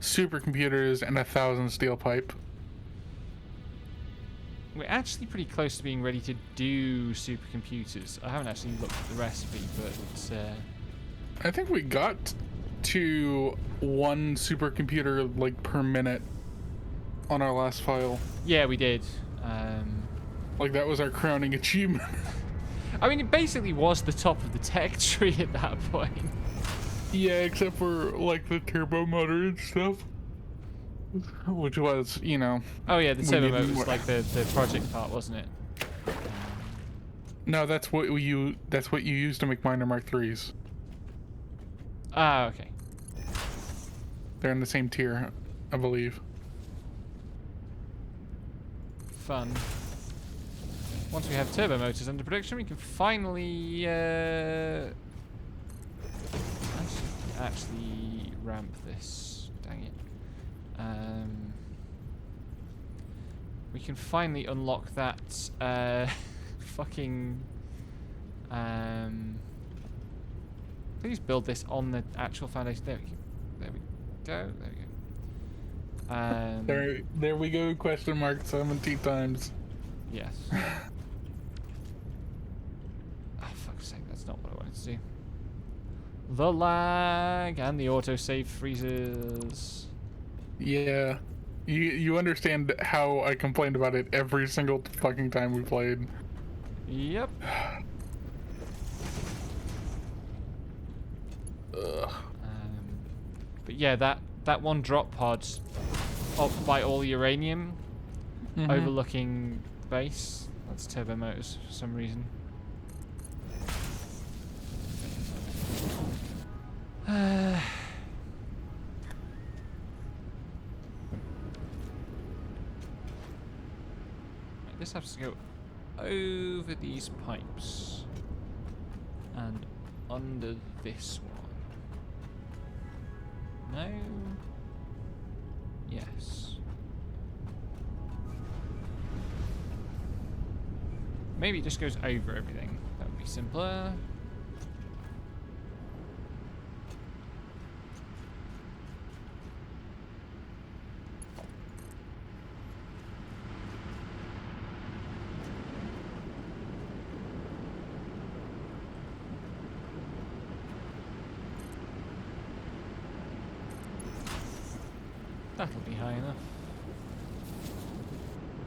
supercomputers, and 1,000 steel pipe. We're actually pretty close to being ready to do supercomputers. I haven't actually looked at the recipe, but I think we got to one supercomputer like per minute on our last file. yeah, we did. Like that was our crowning achievement. I mean, it basically was the top of the tech tree at that point. Yeah, except for like the turbo motor and stuff, which was, you know. Oh yeah, the we turbo needed motor was more. like the project part, wasn't it? No, that's what you use to make Minor Mark IIIs. Ah, okay. They're in the same tier, I believe. Fun. Once we have turbo motors under production, we can finally actually ramp this. Dang it. We can finally unlock that fucking. Please build this on the actual foundation. There we go. There we go. There we go. Question mark 17 times. Yes. Oh, fuck's sake, that's not what I wanted to do. The lag and the autosave freezes. Yeah, you understand how I complained about it every single fucking time we played. Yep. Ugh. But yeah, that one drop pod up by all uranium, overlooking the base. That's turbo motors for some reason. This has to go over these pipes and under this one. No. Yes. Maybe it just goes over everything. That would be simpler. That'll be high enough.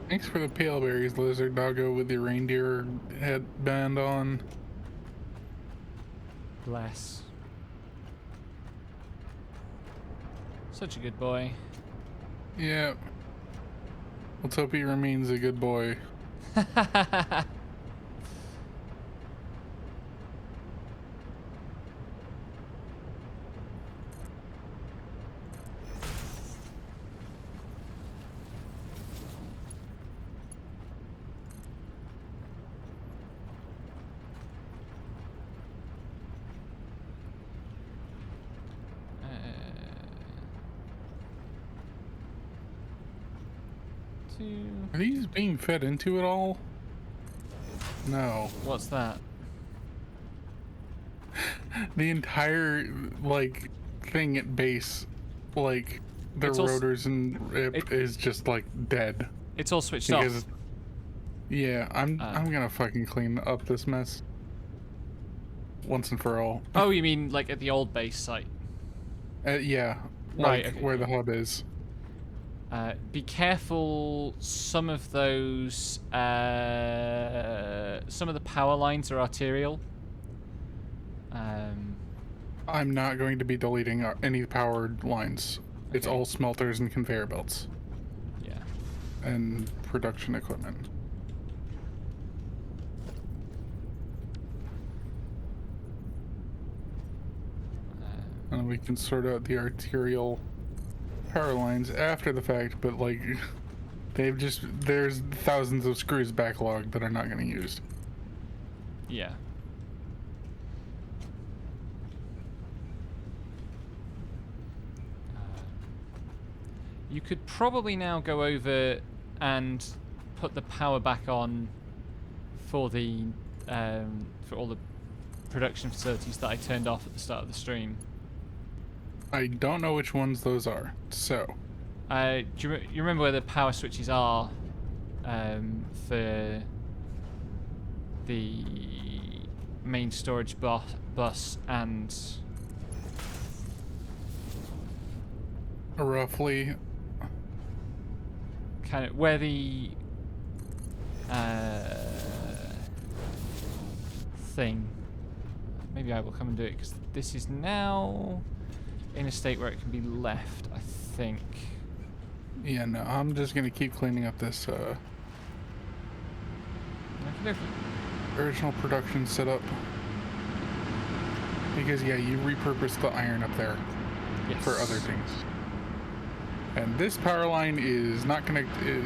Thanks for the pale berries, lizard doggo, with your reindeer headband on. Bless. Such a good boy. Yeah. Let's hope he remains a good boy. Are these being fed into at all? No. What's that? The entire, like, thing at base, like, the It's also- rotors and it is just, like, dead. It's all switched Because, off. yeah, I'm gonna fucking clean up this mess. Once and for all. Oh, you mean like at the old base site? Yeah. Right, Like, okay, where yeah. the hub is. Be careful. Some of those, some of the power lines are arterial. I'm not going to be deleting any powered lines. It's Okay. all smelters and conveyor belts. Yeah. And production equipment. And we can sort out the arterial power lines after the fact, but like there's thousands of screws backlogged that are not getting used. Yeah. You could probably now go over and put the power back on for the for all the production facilities that I turned off at the start of the stream. I don't know which ones those are. So, You remember where the power switches are for the main storage bus and roughly, kind of where the thing. Maybe I will come and do it because this is now in a state where it can be left, I think. yeah, no, I'm just gonna keep cleaning up this original production setup. Because yeah, you repurposed the iron up there for other things. And this power line is not connected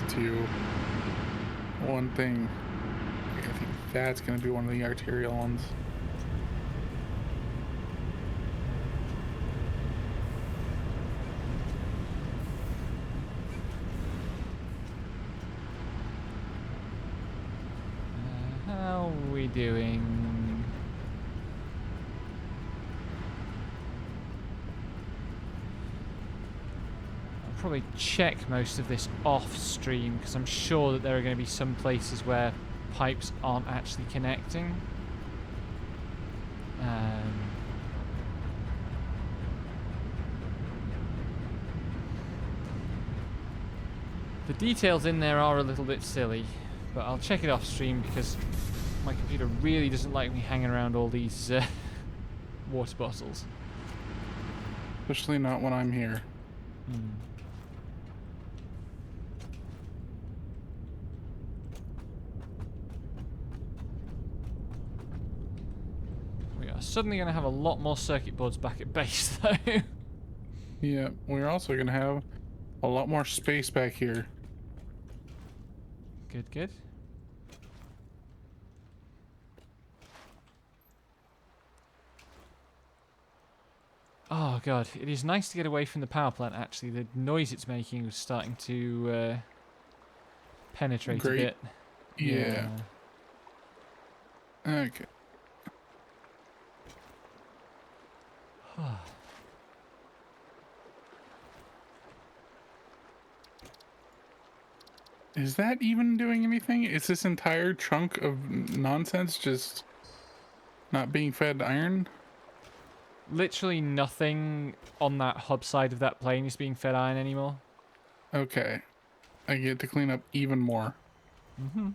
to one thing. I think that's gonna be one of the arterial ones. How are we doing? I'll probably check most of this off stream because I'm sure that there are going to be some places where pipes aren't actually connecting. The details in there are a little bit silly, but I'll check it off stream because my computer really doesn't like me hanging around all these water bottles. Especially not when I'm here. We are suddenly going to have a lot more circuit boards back at base, though. Yeah, we're also going to have a lot more space back here. Good, good. Oh god, it is nice to get away from the power plant, actually. The noise it's making was starting to penetrate a bit. Yeah. Okay. Is that even doing anything? Is this entire chunk of nonsense just not being fed iron? Literally nothing on that hub side of that plane is being fed iron anymore. Okay. I get to clean up even more. Mm-hmm.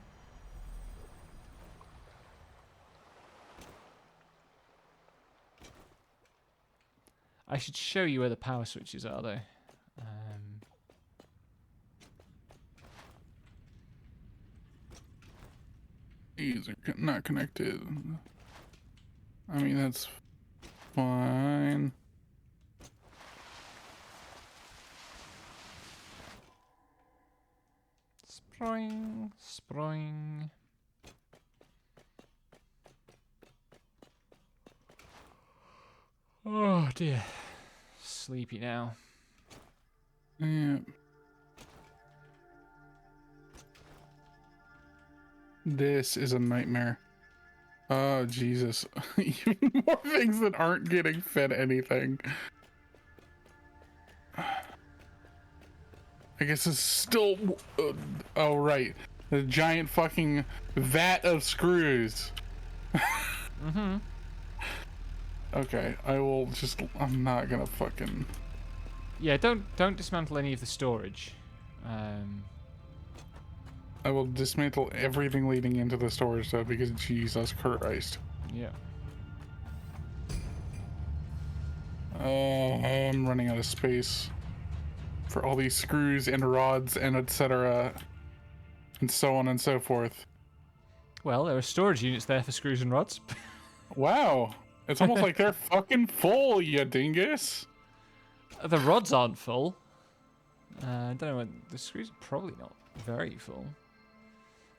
I should show you where the power switches are, though. These are not connected. I mean, that's fine. Spring, spring. Oh dear. Sleepy now. Yeah. This is a nightmare. Oh, Jesus. Even more things that aren't getting fed anything. I guess it's still... oh, right. The giant fucking vat of screws. Mm-hmm. Okay, I will just... I'm not gonna fucking... Yeah, don't dismantle any of the storage. I will dismantle everything leading into the storage though, because Jesus Christ. Yeah. I'm running out of space for all these screws and rods and etc. and so on and so forth. Well, there are storage units there for screws and rods. Wow. It's almost like they're fucking full, you dingus. The rods aren't full. I don't know what the screws are probably not very full.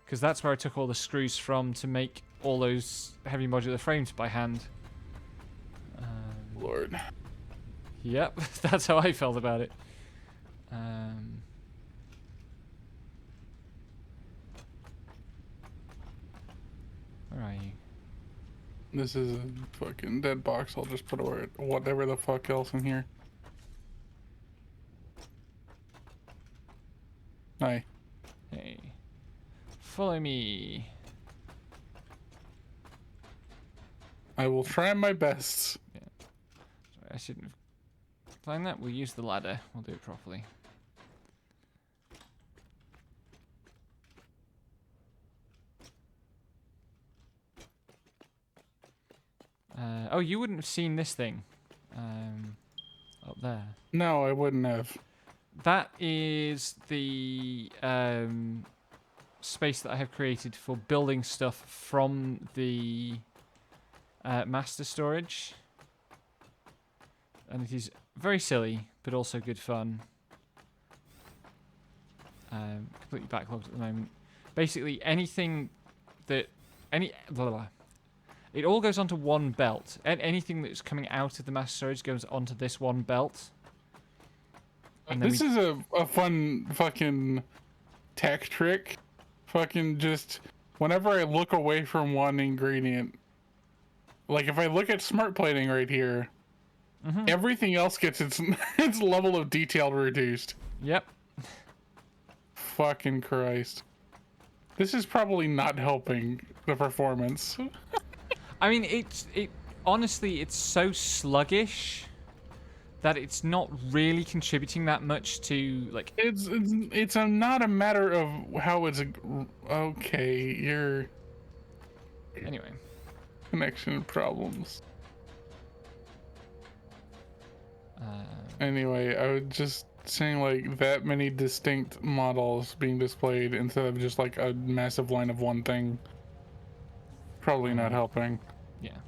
Because that's where I took all the screws from to make all those heavy modular frames by hand. Lord. Yep, that's how I felt about it. Where are you? This is a fucking dead box. I'll just put away whatever the fuck else in here. Hi. Hey. Follow me. I will try my best. Sorry, I shouldn't have climbed that. We'll use the ladder. We'll do it properly. Oh, you wouldn't have seen this thing up there. No, I wouldn't have. That is the space that I have created for building stuff from the master storage. And it is very silly, but also good fun. Completely backlogged at the moment. Basically, anything that... blah, blah, blah. It all goes onto one belt. Anything that's coming out of the master storage goes onto this one belt. And This is a fun fucking tech trick. Fucking just... Whenever I look away from one ingredient... Like, if I look at smart plating right here... Everything else gets its its level of detail reduced. Yep. Fucking Christ. This is probably not helping the performance. I mean, honestly, it's so sluggish that it's not really contributing that much to, like... It's not a matter of how it's... Okay, your... Anyway. Connection problems. Anyway, I was just saying, like, that many distinct models being displayed instead of just, like, a massive line of one thing. Probably not helping. Yeah.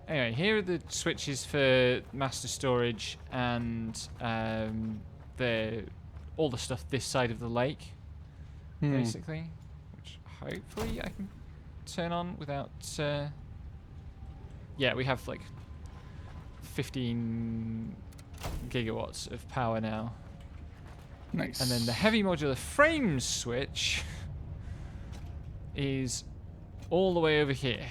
Anyway, here are the switches for master storage and all the stuff this side of the lake, basically. Which hopefully I can turn on without... Yeah, we have, like, 15 gigawatts of power now. Nice. And then the heavy modular frames switch is all the way over here.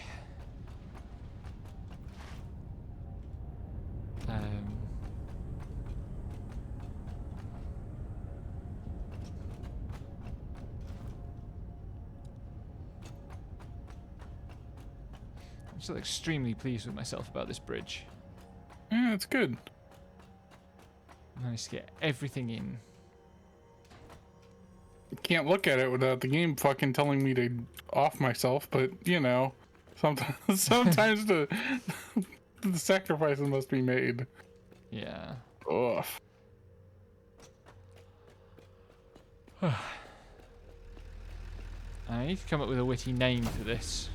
I'm still extremely pleased with myself about this bridge. Yeah, it's good. I managed to get everything in. Can't look at it without the game fucking telling me to off myself, but you know, sometimes the sacrifices must be made. Yeah. Ugh. I need to come up with a witty name for this.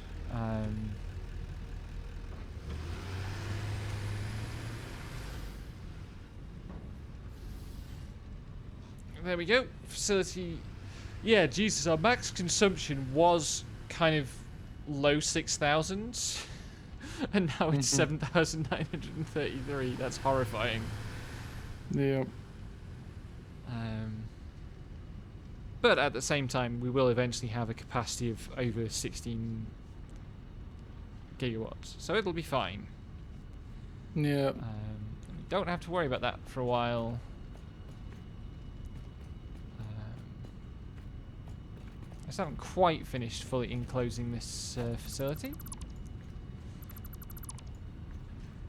There we go. Facility. Yeah, Jesus, our max consumption was kind of low 6,000s. And now it's 7,933. That's horrifying. Yeah. But at the same time, we will eventually have a capacity of over 16 gigawatts. So it'll be fine. Yeah. We don't have to worry about that for a while. I still haven't quite finished fully enclosing this facility.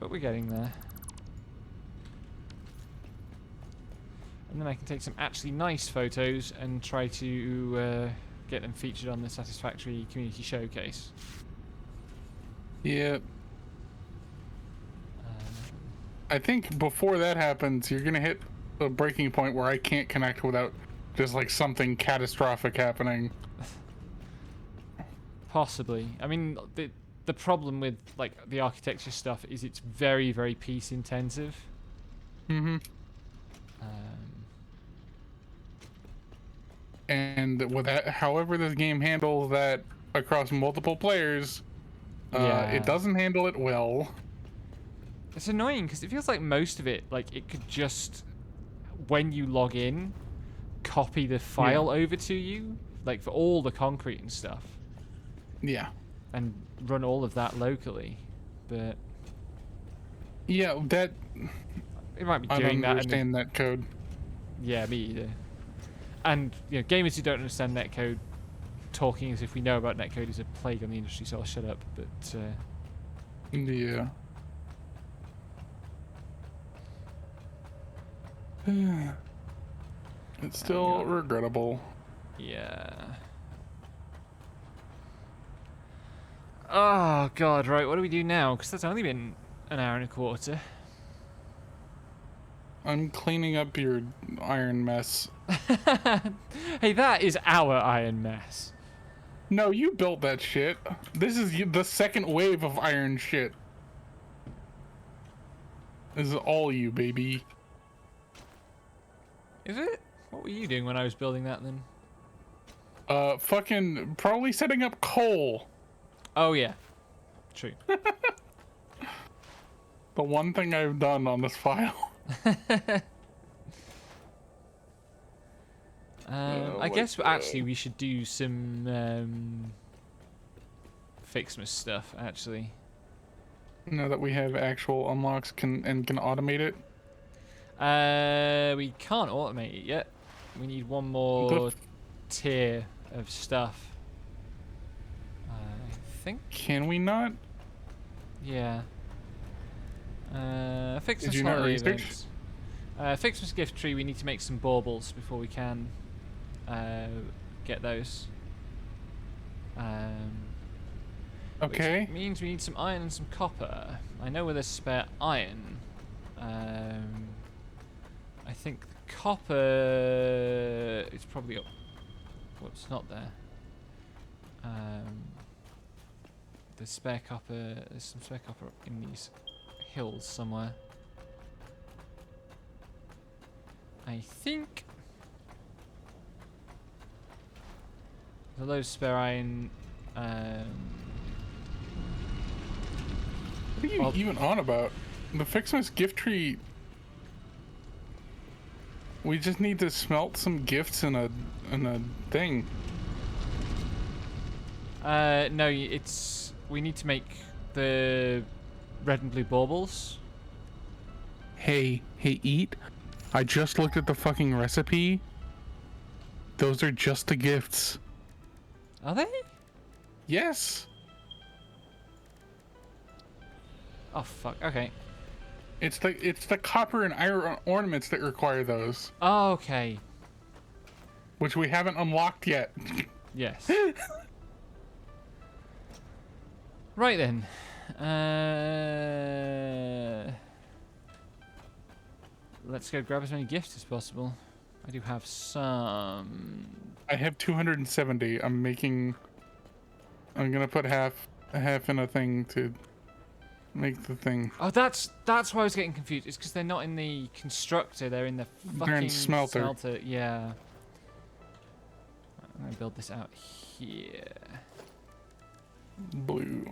But we're getting there. And then I can take some actually nice photos and try to get them featured on the Satisfactory community showcase. Yeah. I think before that happens, you're gonna hit a breaking point where I can't connect without just like something catastrophic happening. Possibly. I mean, the problem with like the architecture stuff is it's very, very piece intensive. Mm-hmm. Um, And with that, however this game handles that across multiple players, yeah, it doesn't handle it well. It's annoying because it feels like most of it, like it could just, when you log in, copy the file over to you, like for all the concrete and stuff, Yeah. and run all of that locally. But Yeah, that it might be I doing don't that. understand that code. Yeah, me either. And gamers who don't understand netcode, talking as if we know about netcode is a plague on the industry. So I'll shut up. But Yeah. It's still regrettable. yeah. Oh god, right. What do we do now? Because that's only been an hour and a quarter. I'm cleaning up your iron mess. Hey, that is our iron mess. No, you built that shit. This is the second wave of iron shit. This is all you, baby. Is it? What were you doing when I was building that then? Fucking probably setting up coal. Oh yeah, true. The one thing I've done on this file. I guess actually we should do some Fixmas stuff actually. Now that we have actual unlocks can automate it. We can't automate it yet. We need one more tier of stuff. I think. Can we not? Yeah. Fixmas Did you not holiday research? events. Fixmas gift tree. We need to make some baubles before we can get those. Okay. Which means we need some iron and some copper. I know where there's spare iron. I think the copper is probably up. Well, it's not there. There's spare copper. There's some spare copper up in these hills somewhere. I think. There's a load of spare iron. What are you even on about? The Fixmas gift tree. We just need to smelt some gifts in a thing. No, it's we need to make the red and blue baubles. Hey, eat. I just looked at the fucking recipe. Those are just the gifts. Are they? Yes. Oh fuck. Okay. It's the copper and iron ornaments that require those, Oh, okay. which we haven't unlocked yet. Yes. Right then. Let's go grab as many gifts as possible. I do have some. I have 270. I'm gonna put half in a thing to make the thing. Oh, that's why I was getting confused. It's because they're not in the constructor. They're in the fucking They're in smelter. Yeah. I'm gonna build this out here. Blue.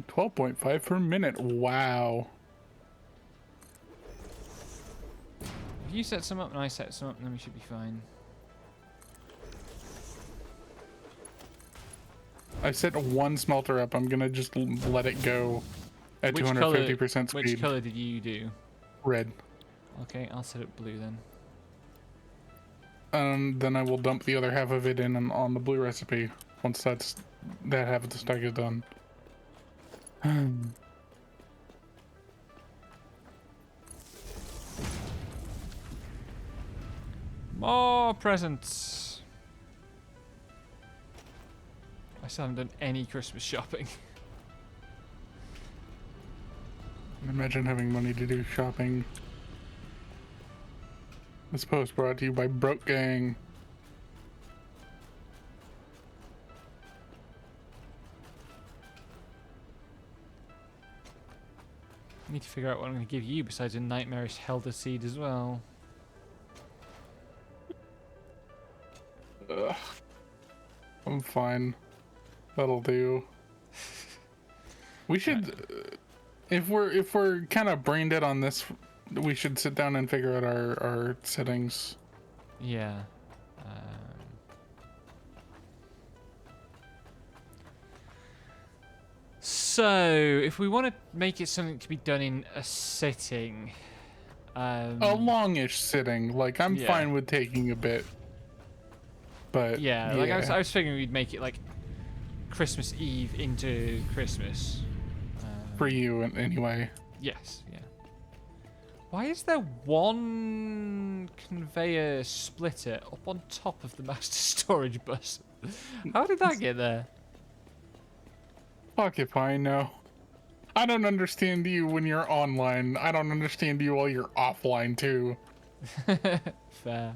$12.5 per minute. Wow. If you set some up and I set some up, then we should be fine. I set one smelter up. I'm gonna just let it go at 250% speed. Which color did you do? Red. Okay, I'll set it blue then. Then I will dump the other half of it in on the blue recipe once that half of the stack is done. More presents. I still haven't done any Christmas shopping. Imagine having money to do shopping. This post brought to you by Broke Gang. I need to figure out what I'm going to give you besides a nightmarish Helder seed as well. Ugh. I'm fine. That'll do. We should, if we're kind of brain dead on this, we should sit down and figure out our settings. Yeah. So, if we want to make it something to be done in a sitting, A longish sitting, like I'm Yeah. fine with taking a bit, but yeah, like I was figuring we'd make it like Christmas Eve into Christmas. for you anyway. Yes, yeah. Why is there one conveyor splitter up on top of the master storage bus? How did that get there? Fuck if I know. I don't understand you when you're online. I don't understand you while you're offline too. Fair.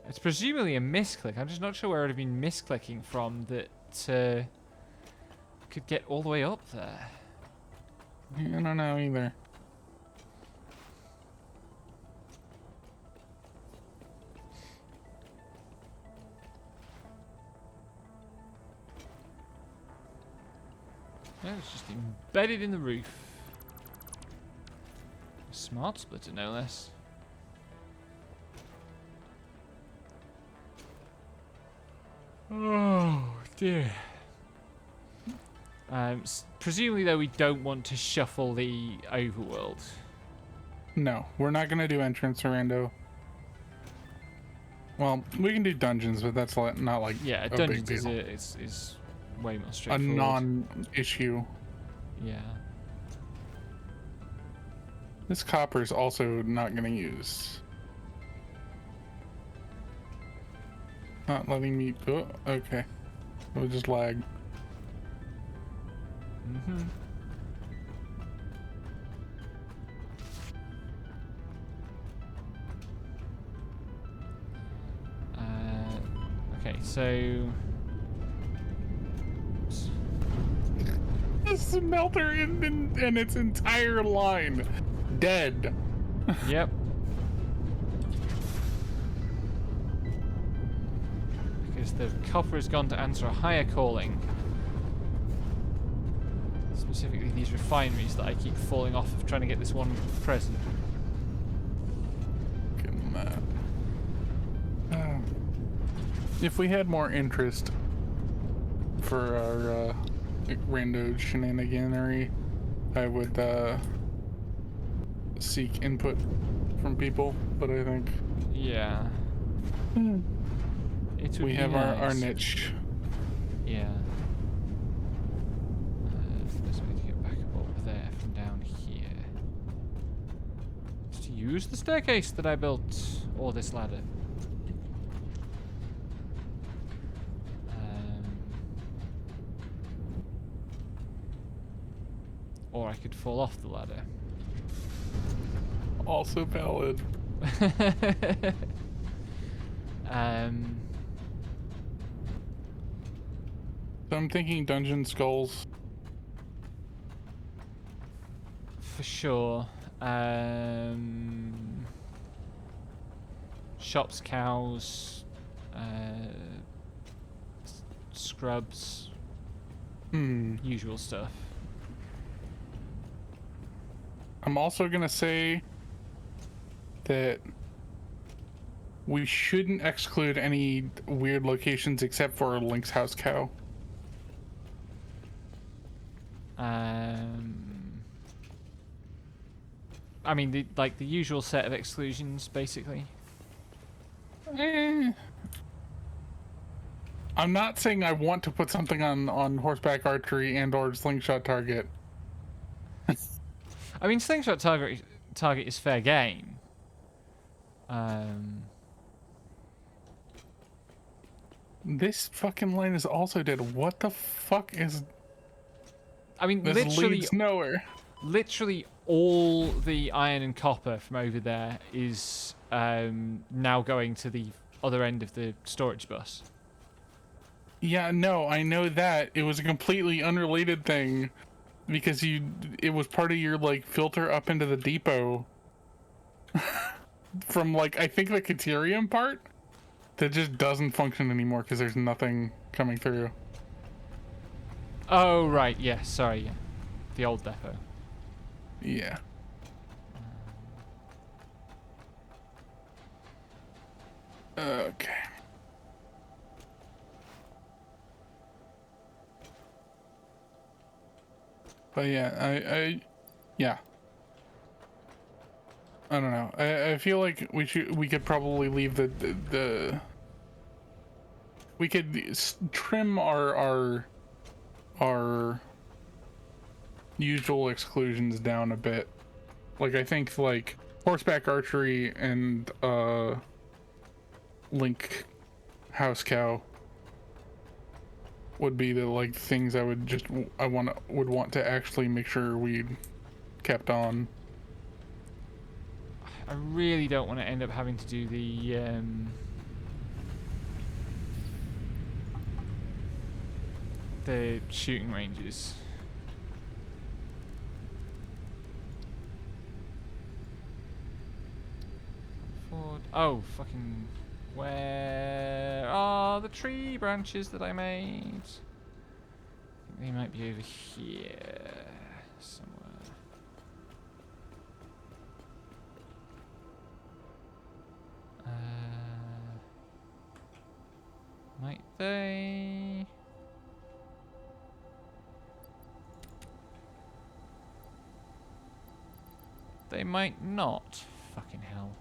It's presumably a misclick. I'm just not sure where it would have been misclicking from that could get all the way up there. I don't know either. No, it's just embedded in the roof. A smart splitter, no less. Oh dear. Presumably, though, we don't want to shuffle the overworld. No, we're not gonna do entrance or rando. Well, we can do dungeons, but that's not like Yeah, a dungeons big deal. is way more A straightforward. non-issue. Yeah. This copper is also not gonna use. Not letting me. Oh, okay. It was just lag. Mm-hmm. Okay, so The smelter in its entire line dead. yep. Because the copper has gone to answer a higher calling. Specifically these refineries that I keep falling off of trying to get this one present. Fucking if we had more interest for our rando shenaniganery, I would seek input from people, but I think Yeah. It would we be have our nice. niche. Yeah. There's a way to get back up over there from down here. Just to use the staircase that I built, or this ladder. Or I could fall off the ladder. Also valid. So I'm thinking dungeon skulls. For sure. Shops, cows, scrubs, usual stuff. I'm also gonna say that we shouldn't exclude any weird locations except for Link's house cow. I mean, the usual set of exclusions, basically. I'm not saying I want to put something on horseback archery and or slingshot target. I mean, slingshot target is fair game. This fucking line is also dead. What the fuck is... I mean, This leads nowhere. literally all the iron and copper from over there is now going to the other end of the storage bus. Yeah, no, I know that. It was a completely unrelated thing because it was part of your like filter up into the depot from like I think the Caterium part that just doesn't function anymore because there's nothing coming through. Oh, right, yeah, sorry, yeah. The old depot. Yeah. Okay. But yeah, yeah. I don't know. I feel like we could probably leave we could trim our usual exclusions down a bit. Like I think like horseback archery and link house cow would be the like things I would would want to actually make sure we kept on. I really don't want to end up having to do the shooting ranges. Oh, fucking... Where are the tree branches that I made? They might be over here somewhere. Might they? They might not. Fucking hell.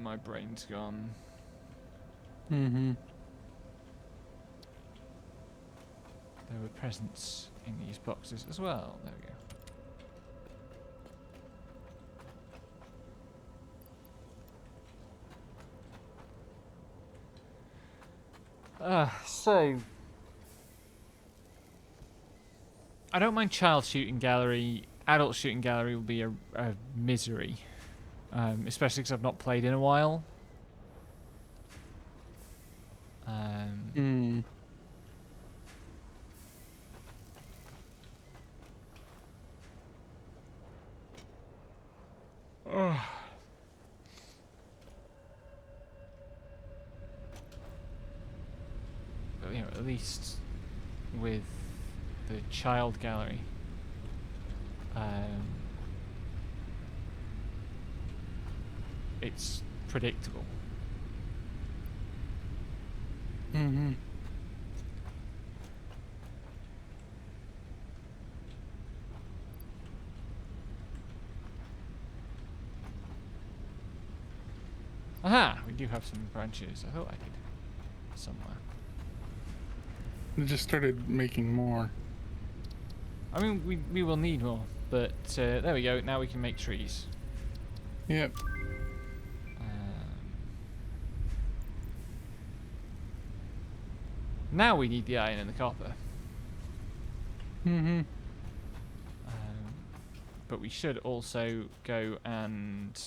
My brain's gone. Mm-hmm. There were presents in these boxes as well. There we go. So I don't mind child shooting gallery. Adult shooting gallery will be a misery, especially because I've not played in a while. But, you know, at least with the child gallery, it's predictable. Mm-hmm. Aha! We do have some branches. I thought I did. Somewhere. It just started making more. I mean, we will need more, but there we go. Now we can make trees. Yep. Now we need the iron and the copper. Mm-hmm. But we should also go and...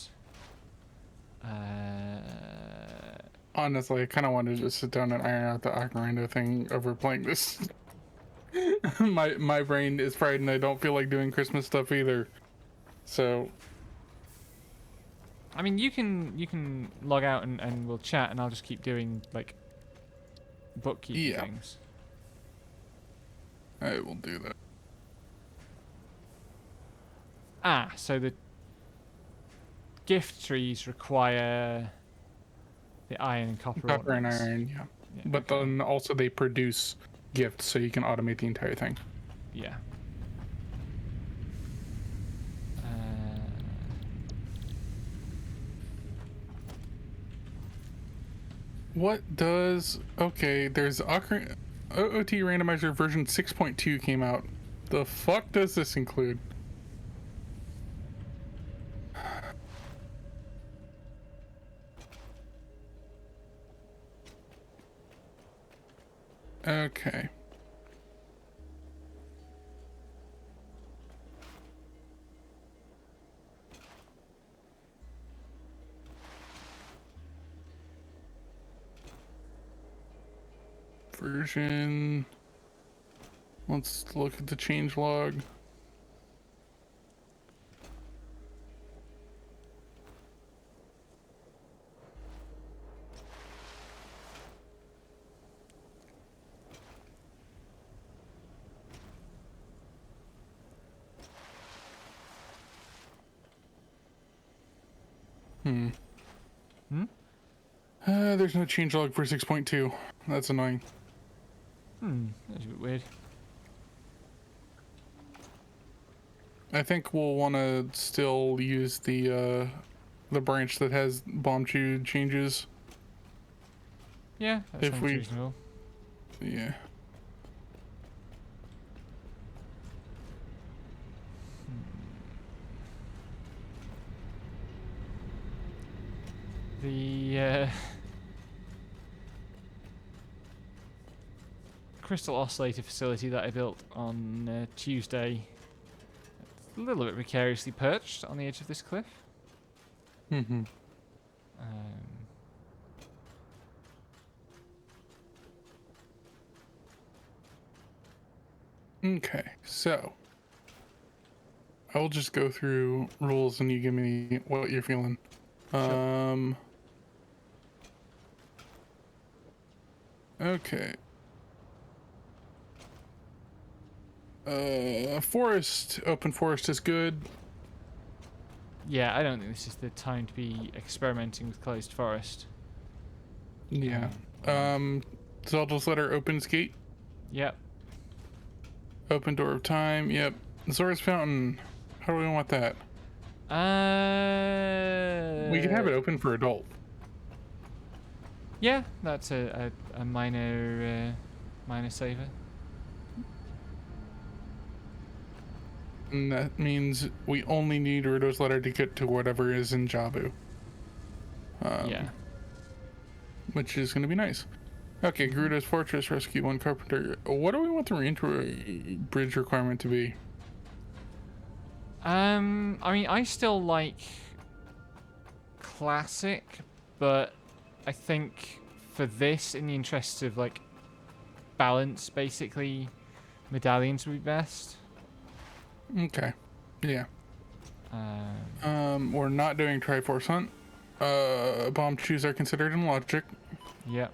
Honestly, I kind of wanted to just sit down and iron out the ocarina thing over playing this. my brain is fried and I don't feel like doing Christmas stuff either. So... I mean, you can log out and we'll chat and I'll just keep doing, like, bookkeeping things. I will do that. So the gift trees require the iron and copper. Copper and iron, yeah. But okay. then also they produce gifts, so you can automate the entire thing. Yeah. What does... Okay, there's ocarina... OOT Randomizer version 6.2 came out. The fuck does this include? Okay. Version. Let's look at the changelog. There's no changelog for 6.2. That's annoying. That's a bit weird. I think we'll want to still use the branch that has bomb chew changes. Yeah, that If sounds we- reasonable. Yeah. The crystal oscillator facility that I built on Tuesday, it's a little bit precariously perched on the edge of this cliff. Mm-hmm. Okay, so I will just go through rules and you give me what you're feeling. Sure. Okay. Forest, open forest is good. Yeah, I don't think this is the time to be experimenting with closed forest. Yeah. Zelda's letter opens gate. Yep. Open door of time. Yep. Zora's fountain. How do we want that? We could have it open for adult. Yeah, that's a minor saver. And that means we only need Ruto's letter to get to whatever is in Jabu. Yeah. Which is going to be nice. Okay, Gerudo's Fortress, rescue one carpenter. What do we want the bridge requirement to be? I mean, I still like classic, but I think for this, in the interests of like balance, basically, medallions would be best. Okay. Yeah. We're not doing Triforce Hunt. Bomb chews are considered in logic. Yep.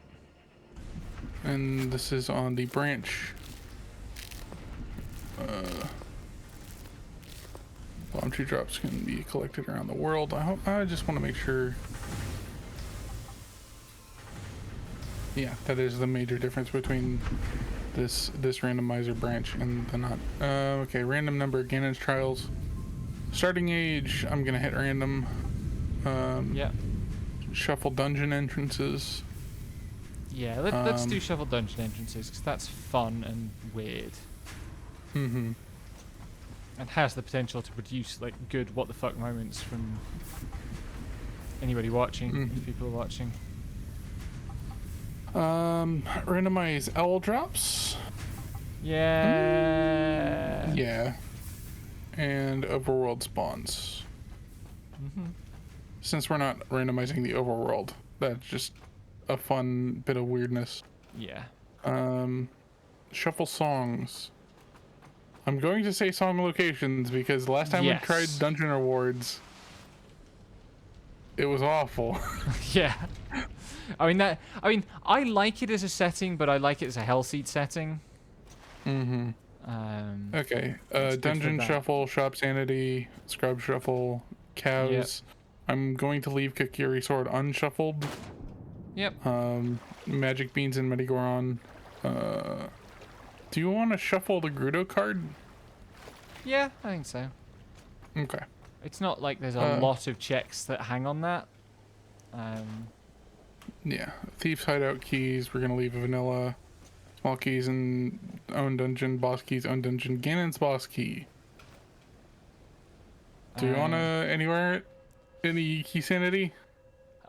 And this is on the branch. Bomb chew drops can be collected around the world. I just want to make sure. Yeah, that is the major difference between this randomizer branch and the not. Okay, random number Ganon's trials. Starting age, I'm gonna hit random. Yep. Shuffle dungeon entrances. Yeah, let's do shuffle dungeon entrances, because that's fun and weird. Mm-hmm. And has the potential to produce like good what the fuck moments from anybody watching, if people are watching. Randomize owl drops. Yeah. Yeah. And overworld spawns. Since we're not randomizing the overworld, that's just a fun bit of weirdness. Yeah. Shuffle songs. I'm going to say song locations because last time we tried dungeon rewards, it was awful. Yeah. I mean, I like it as a setting, but I like it as a Hellseed setting. Mm-hmm. Okay. Dungeon shuffle, shop sanity, scrub shuffle, cows. Yep. I'm going to leave Kakiri sword unshuffled. Yep. Magic beans and Medigoron. Do you want to shuffle the Gerudo card? Yeah, I think so. Okay. It's not like there's a lot of checks that hang on that. Yeah. Thief's hideout keys. We're gonna leave vanilla. Small keys and own dungeon, boss keys, own dungeon, Ganon's boss key. Do you wanna anywhere it? Any key sanity?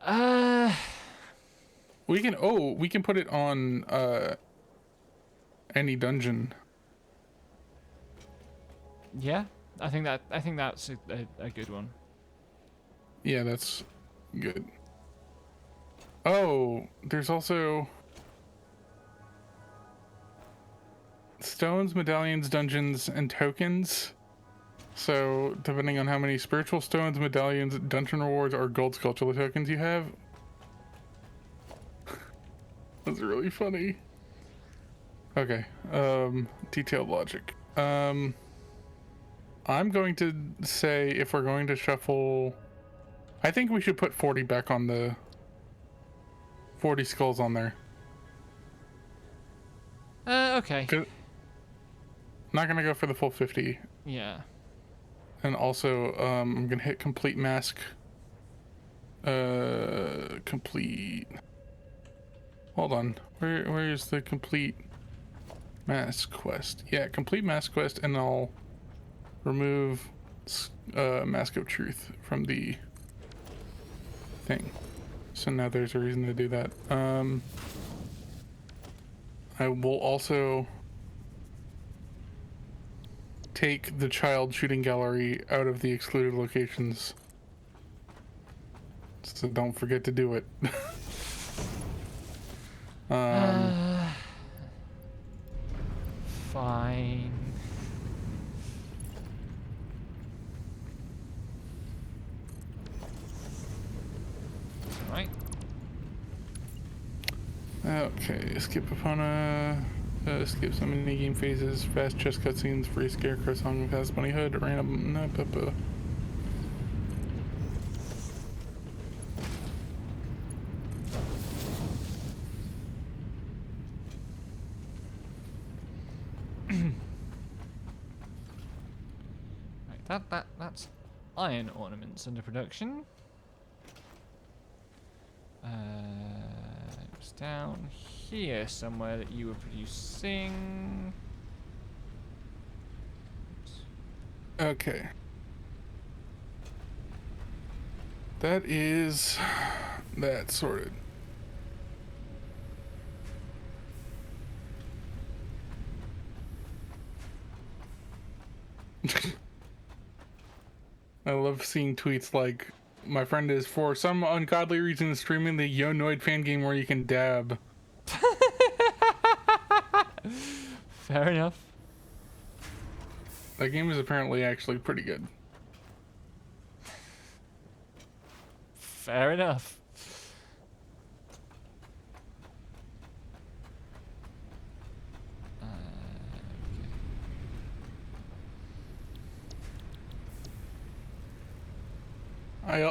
Uh, We can we can put it on any dungeon. yeah. I think that's a good one. Yeah, that's good. Oh, there's also stones, medallions, dungeons, and tokens. So, depending on how many spiritual stones, medallions, dungeon rewards, or gold sculpture tokens you have. That's really funny. Okay, detailed logic. I'm going to say if we're going to shuffle, I think we should put 40 back on the 40 skulls on there. Okay. Not gonna go for the full 50. Yeah. And also, I'm gonna hit complete mask. Complete. Hold on. Where is the complete mask quest? Yeah, complete mask quest, and I'll remove Mask of Truth from the thing. So now there's a reason to do that. I will also take the child shooting gallery out of the excluded locations. So don't forget to do it. Fine. Right. Okay, skip opponent. Skip some mini game phases, fast chess cutscenes, free scarecrow song, fast bunny hood, random. Right, that's iron ornaments under production. It was down here somewhere that you were producing. Okay. That is that sorted. I love seeing tweets like, my friend is for some ungodly reason streaming the Yo Noid fan game where you can dab. Fair enough. That game is apparently actually pretty good. Fair enough.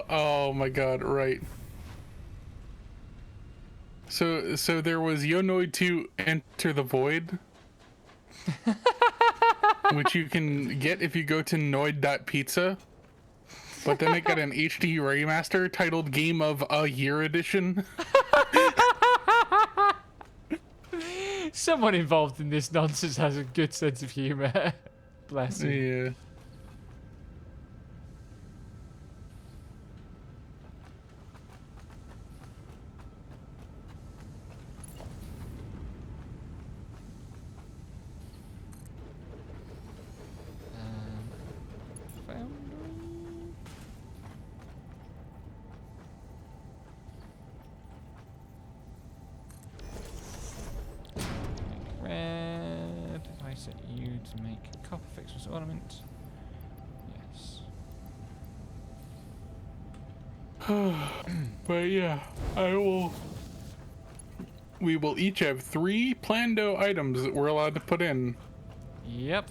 Oh my god, right. So there was Yo Noid 2 Enter the Void. Which you can get if you go to noid.pizza. But then it got an HD remaster titled Game of a Year Edition. Someone involved in this nonsense has a good sense of humor. Bless him. Yeah. Red. If I set you to make copper fixtures ornament. Yes. But yeah, we will each have 3 Plando items that we're allowed to put in. Yep.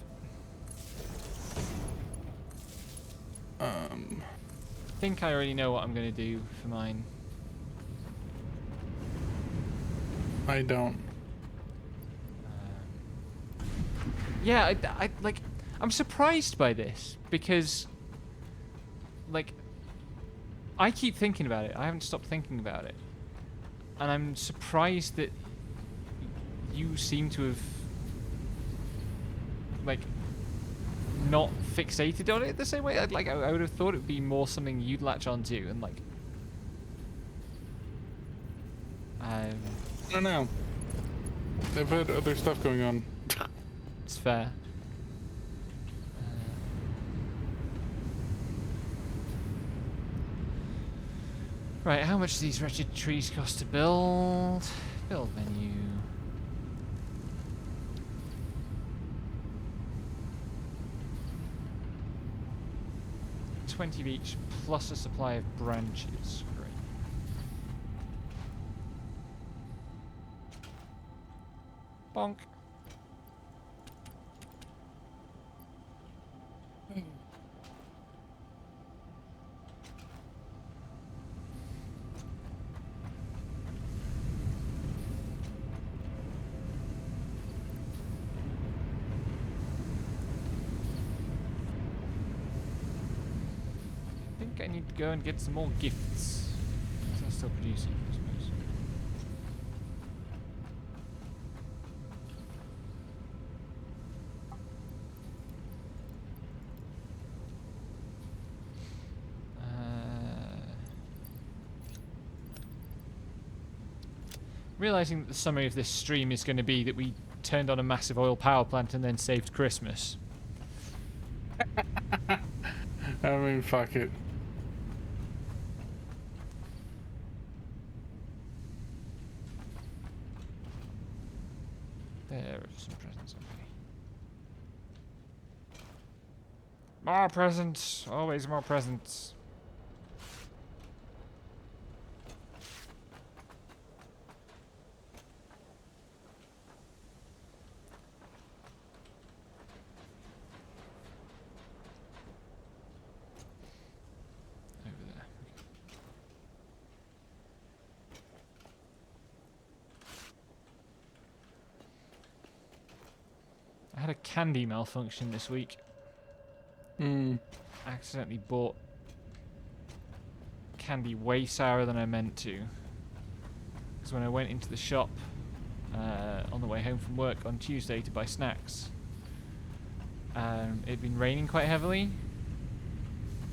I think I already know what I'm going to do for mine. I don't. Yeah, I like. I'm surprised by this because, like, I keep thinking about it. I haven't stopped thinking about it, and I'm surprised that you seem to have like not fixated on it the same way. I would have thought it would be more something you'd latch onto and like. I don't know. They've had other stuff going on. It's fair. Right, how much do these wretched trees cost to build? Build menu. $20 of each plus a supply of branches. Great. Bonk. I need to go and get some more gifts. Is that still producing, I suppose? Realising that the summary of this stream is going to be that we turned on a massive oil power plant and then saved Christmas. I mean, fuck it. There are some presents, okay. More presents! Always more presents. Over there. I had a candy malfunction this week. Accidentally bought candy way sourer than I meant to. Because when I went into the shop on the way home from work on Tuesday to buy snacks, it'd been raining quite heavily.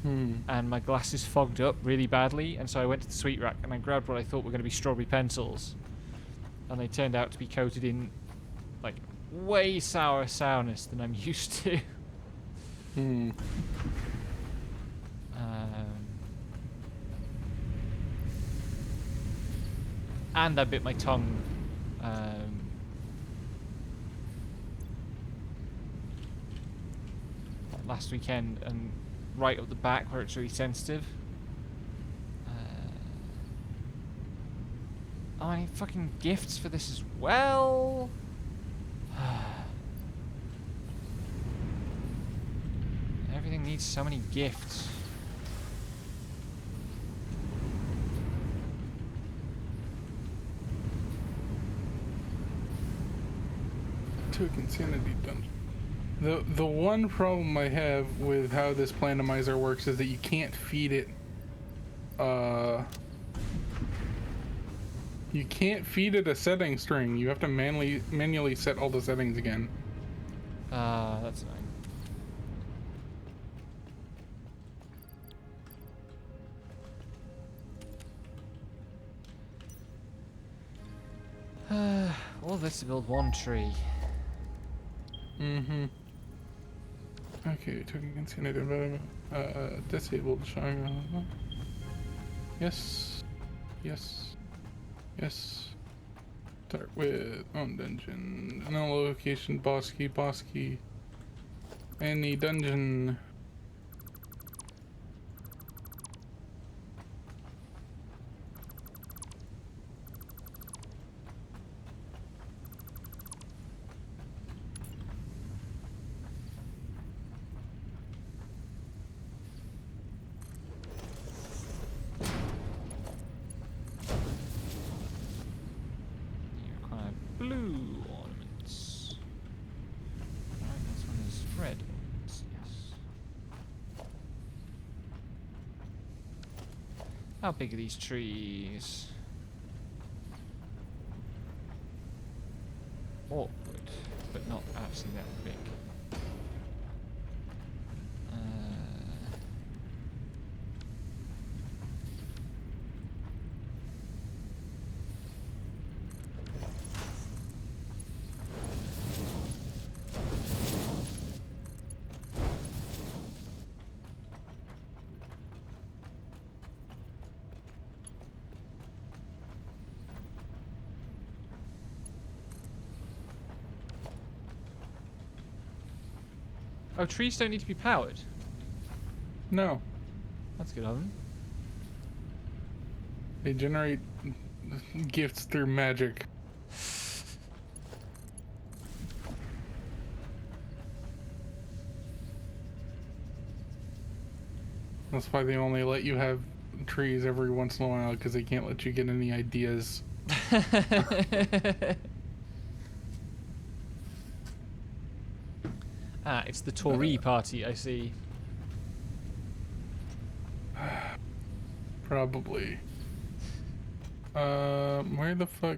And my glasses fogged up really badly, and so I went to the sweet rack and I grabbed what I thought were going to be strawberry pencils. And they turned out to be coated in like way sour sourness than I'm used to. And I bit my tongue last weekend, and right up the back where it's really sensitive. Oh, I need fucking gifts for this as well. Everything needs so many gifts. Took insanity dungeon. The one problem I have with how this plandomizer works is that you can't feed it you can't feed it a setting string. You have to manually set all the settings again. That's annoying. All this to build one tree. Okay, took insanity disabled showing. Yes. Start with on dungeon. No location, boss key. Any dungeon. Blue ornaments. Alright, this one is red ornaments, yes. How big are these trees? see that quick. Oh, trees don't need to be powered. No, That's good of them. they generate gifts through magic. That's why they only let you have trees every once in a while, because they can't let you get any ideas. Ah, it's the Tory party, I see. Probably. Where the fuck?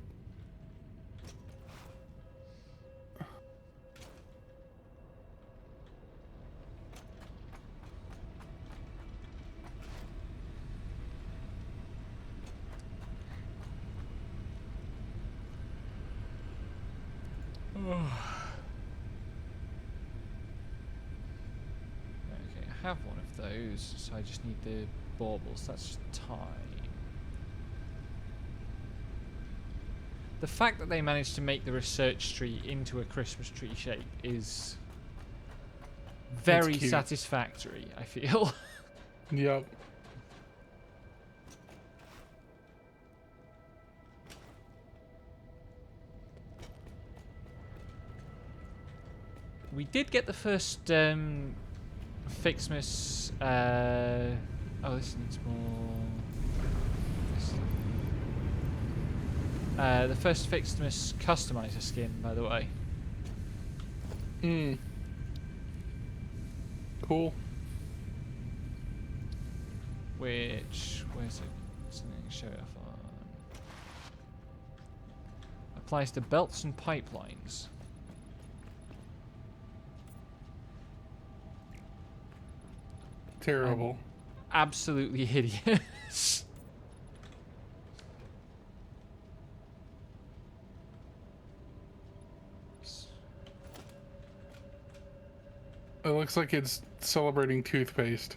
Okay, I have one of those, so I just need the baubles. That's just time. The fact that they managed to make the research tree into a Christmas tree shape is very cute. satisfactory, I feel. Yep. We did get the first Fixmas. Oh, this needs more. The first Fixmas customizer skin, by the way. Cool. Which, where's it? Something to show it off on. Applies to belts and pipelines. Terrible. Absolutely hideous. It looks like it's celebrating toothpaste.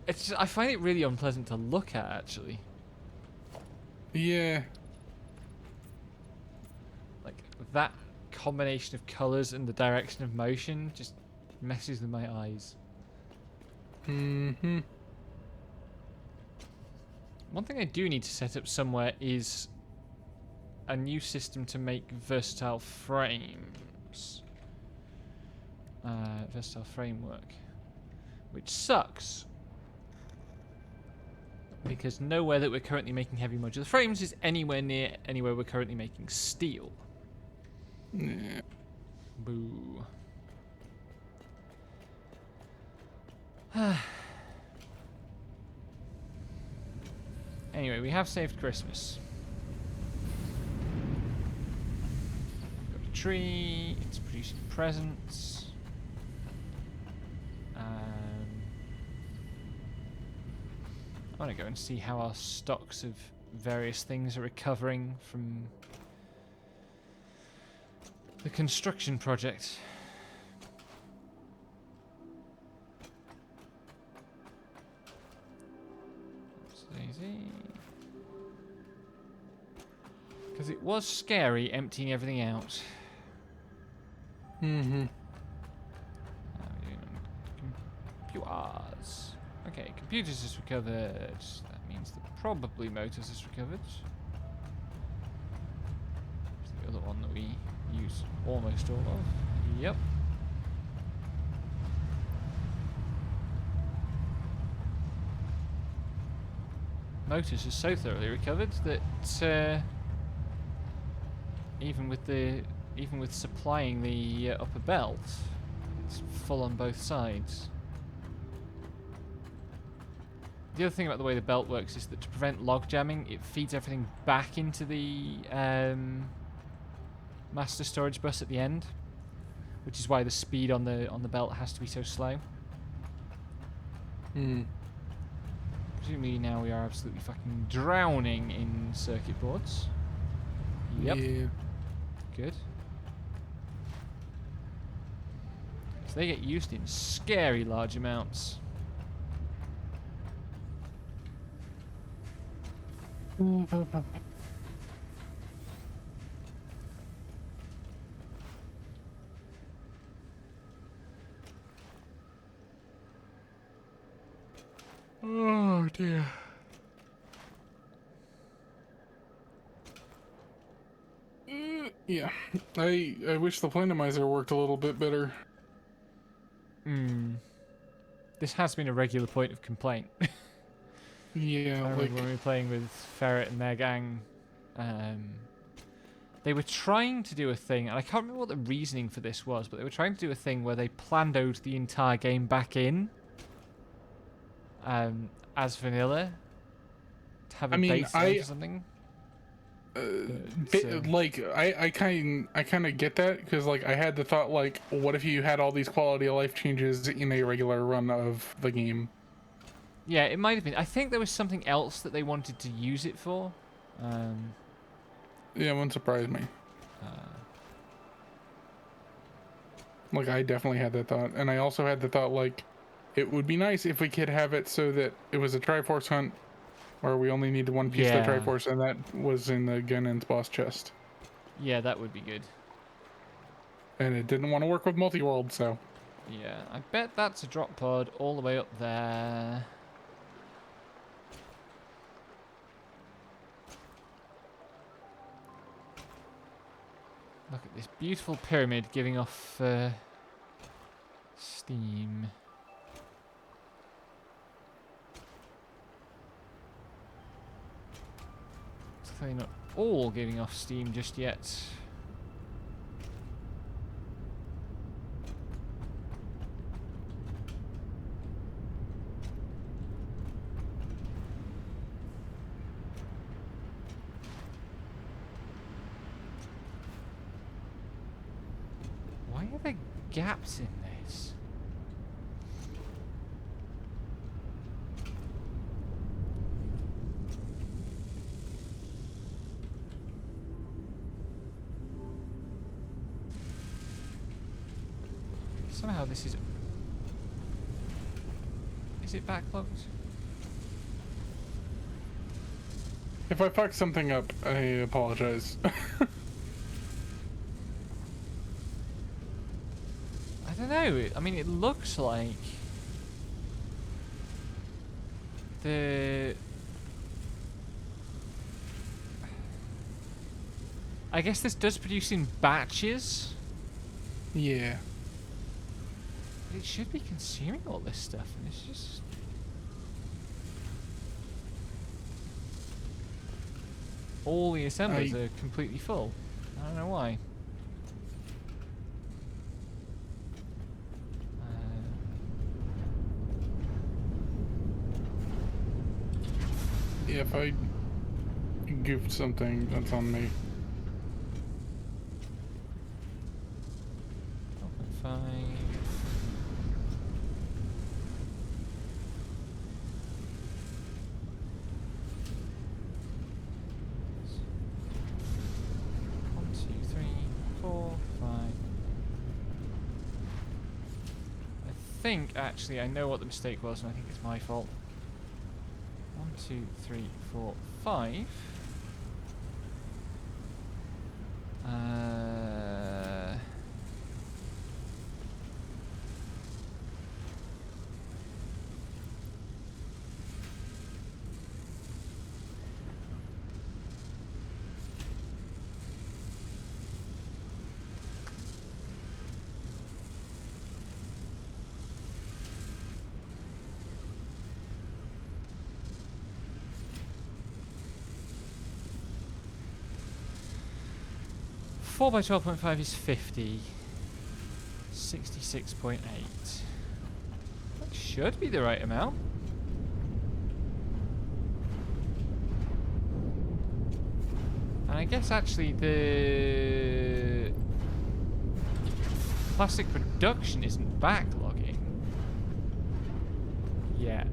It's just, I find it really unpleasant to look at, actually. Yeah. Like, that combination of colours and the direction of motion just messes with my eyes. Mm-hmm. One thing I do need to set up somewhere is a new system to make versatile frames. Versatile framework. Which sucks. Because nowhere that we're currently making heavy modular frames is anywhere near anywhere we're currently making steel. Yeah. Boo. Anyway, we have saved Christmas. Got a tree, it's producing presents. I want to go and see how our stocks of various things are recovering from the construction project. Because it was scary emptying everything out. Mm-hmm. Computers. Okay, computers is recovered. That means that probably motors is recovered. The other one that we use almost all of. Yep. Motors is so thoroughly recovered that even with supplying the upper belt, it's full on both sides. the other thing about the way the belt works is that to prevent log jamming, it feeds everything back into the master storage bus at the end, which is why the speed on the belt has to be so slow. Hmm. Presumably now we are absolutely fucking drowning in circuit boards. Yep. Yeah. Good. So they get used in scary large amounts. Oh dear. Yeah. I wish the Plandomizer worked a little bit better. This has been a regular point of complaint. Yeah, I remember like when we were playing with Ferret and their gang, they were trying to do a thing, and I can't remember what the reasoning for this was, but they were trying to do a thing where they plandoed the entire game back in as vanilla to have a base or something. like I kind of get that, because like I had the thought, like, what if you had all these quality of life changes in a regular run of the game? Yeah, it might have been. I think there was something else that they wanted to use it for. Yeah, it wouldn't surprise me. Like, I definitely had that thought, and I also had the thought, like, it would be nice if we could have it so that it was a Triforce hunt where we only needed one piece of the Triforce, and that was in the Gunnin's boss chest. Yeah, that would be good. And it didn't want to work with multi-world, so... Yeah, I bet that's a drop pod all the way up there. Look at this beautiful pyramid giving off steam. It's clearly not all giving off steam just yet. Why are there gaps in this? Somehow this is... Is it backlogged? If I fuck something up, I apologize. I don't know. I mean, it looks like the... I guess this does produce in batches. Yeah. But it should be consuming all this stuff, and it's just... All the assemblies are completely full. I don't know why. Yeah, if I goofed something, that's on me. 5. One, 2, 3, 4, 5. I think actually I know what the mistake was, and I think it's my fault. 1, 2, 3, 4, 5. Four by 12.5 is 50. 66.8. That should be the right amount. And I guess actually the plastic production isn't backlogging yet.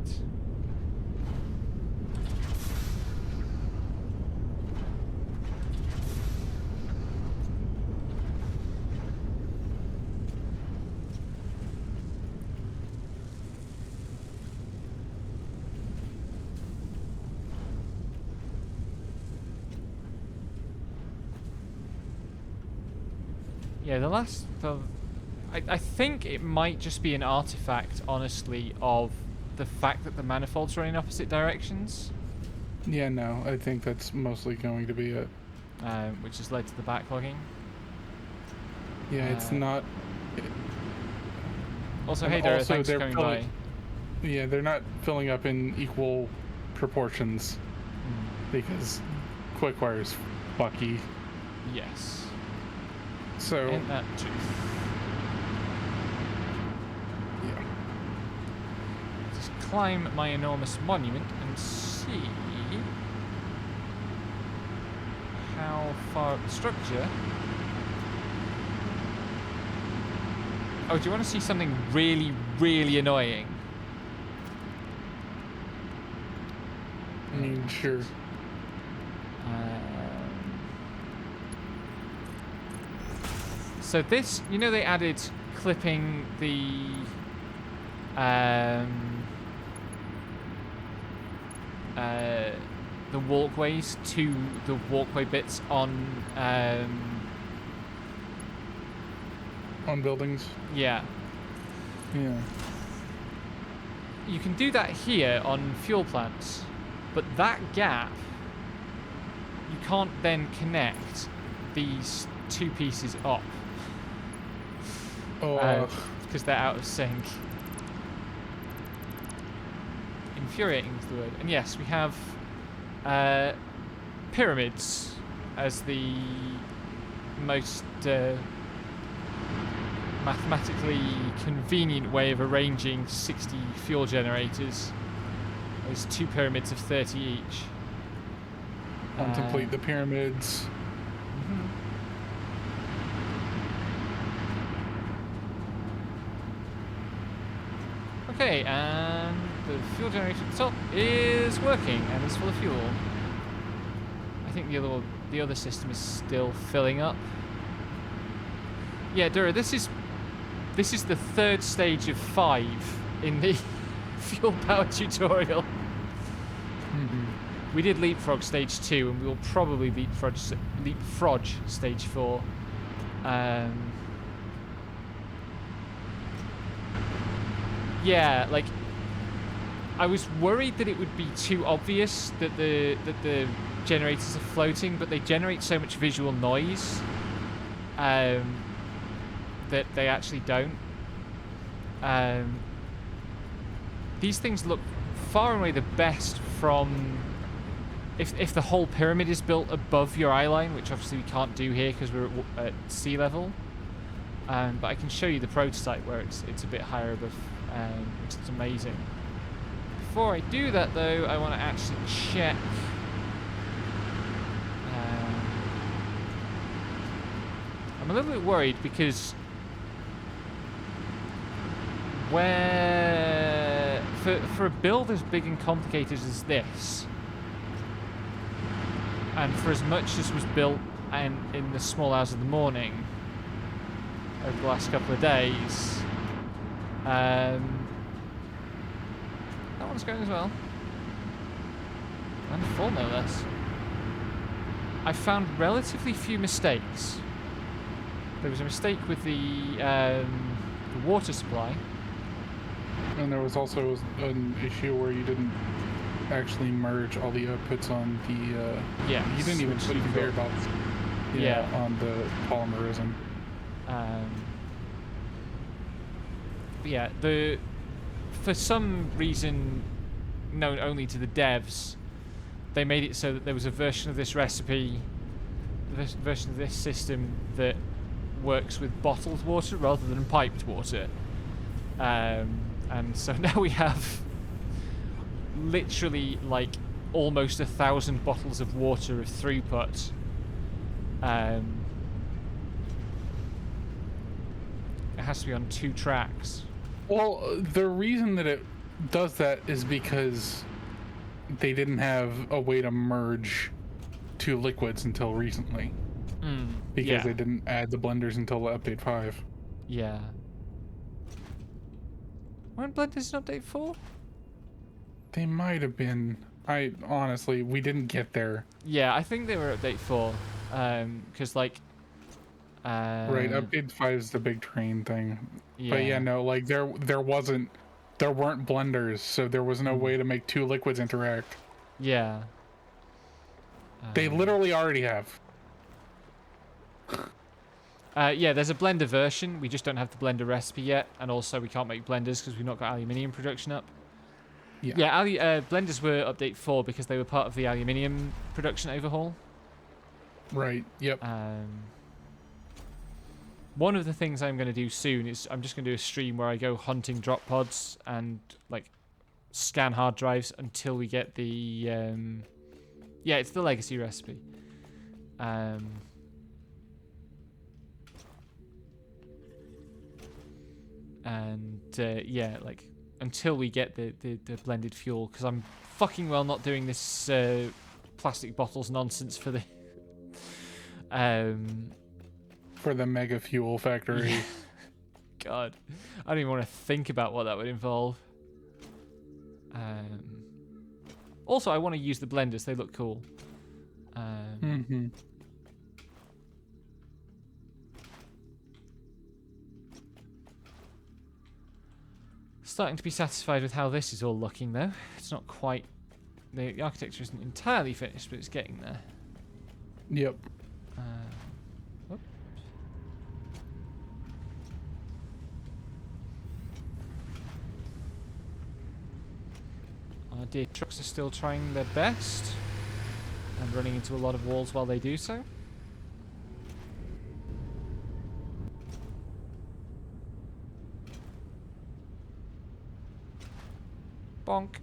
Yeah, I think it might just be an artifact, honestly, of the fact that the manifolds are in opposite directions. Yeah, no, I think that's mostly going to be it. Which has led to the backlogging. Yeah, it's not. Also, And hey Dara, also thanks for they're coming filling- by. Yeah, they're not filling up in equal proportions because Quickwire's fucky. Yes. So Ain't that truth? yeah, Just climb my enormous monument and see how far up the structure. Oh, do you want to see something really, really annoying? I mean, sure. So this, you know, they added clipping the walkways to the walkway bits on On buildings. yeah. Yeah. You can do that here on fuel plants, but that gap you can't then connect these two pieces up. Oh, Because they're out of sync. Infuriating is the word. And yes, we have pyramids as the most mathematically convenient way of arranging 60 fuel generators. There's 2 pyramids of 30 each. complete the pyramids. Okay, and the fuel generator at the top is working and is full of fuel. I think the other system is still filling up. Yeah, Dura, this is the 3rd stage of 5 in the fuel power tutorial. We did leapfrog stage 2, and we will probably leapfrog stage 4. Yeah, like I was worried that it would be too obvious that the generators are floating, but they generate so much visual noise that they actually don't. These things look far and away the best from if the whole pyramid is built above your eye line, which obviously we can't do here because we're at sea level. But I can show you the prototype where it's a bit higher above, which is amazing. Before I do that, though, I want to actually check. I'm a little bit worried because where for a build as big and complicated as this, and for as much as was built in the small hours of the morning over the last couple of days, that one's going as well, and full no less. I found relatively few mistakes. There was a mistake with the water supply. And there was also an issue where you didn't actually merge all the outputs on the. Yeah, You didn't even put conveyor belts. Yeah. On the polymerism. But yeah, for some reason known only to the devs, they made it so that there was a version of this recipe, this version of this system that works with bottled water rather than piped water. And so now we have literally like almost 1,000 bottles of water of throughput Um, it has to be on 2 tracks. Well, the reason that it does that is because they didn't have a way to merge 2 liquids until recently. Because Yeah. they didn't add the blenders until update 5. Yeah. Weren't blenders in update 4? They might have been. I honestly, we didn't get there. Yeah, I think they were update 4. Because like. Right, update 5 is the big train thing. Yeah. But yeah, no, like there weren't blenders, so there was no way to make 2 liquids interact. Yeah. They literally already have. Yeah, there's a blender version. We just don't have the blender recipe yet, and also we can't make blenders because we've not got aluminium production up. Yeah, blenders were update 4 because they were part of the aluminium production overhaul. Right. Yep. One of the things I'm going to do soon is I'm just going to do a stream where I go hunting drop pods and like scan hard drives until we get the yeah, it's the legacy recipe. Yeah, like until we get the blended fuel, because I'm fucking well not doing this plastic bottles nonsense for the for the mega fuel factory. Yeah. God, I don't even want to think about what that would involve. Also, I want to use the blenders; they look cool. Starting to be satisfied with how this is all looking, though. It's not quite... The architecture isn't entirely finished, but it's getting there. Yep. Whoop. Our dear trucks are still trying their best and running into a lot of walls while they do so. Bonk.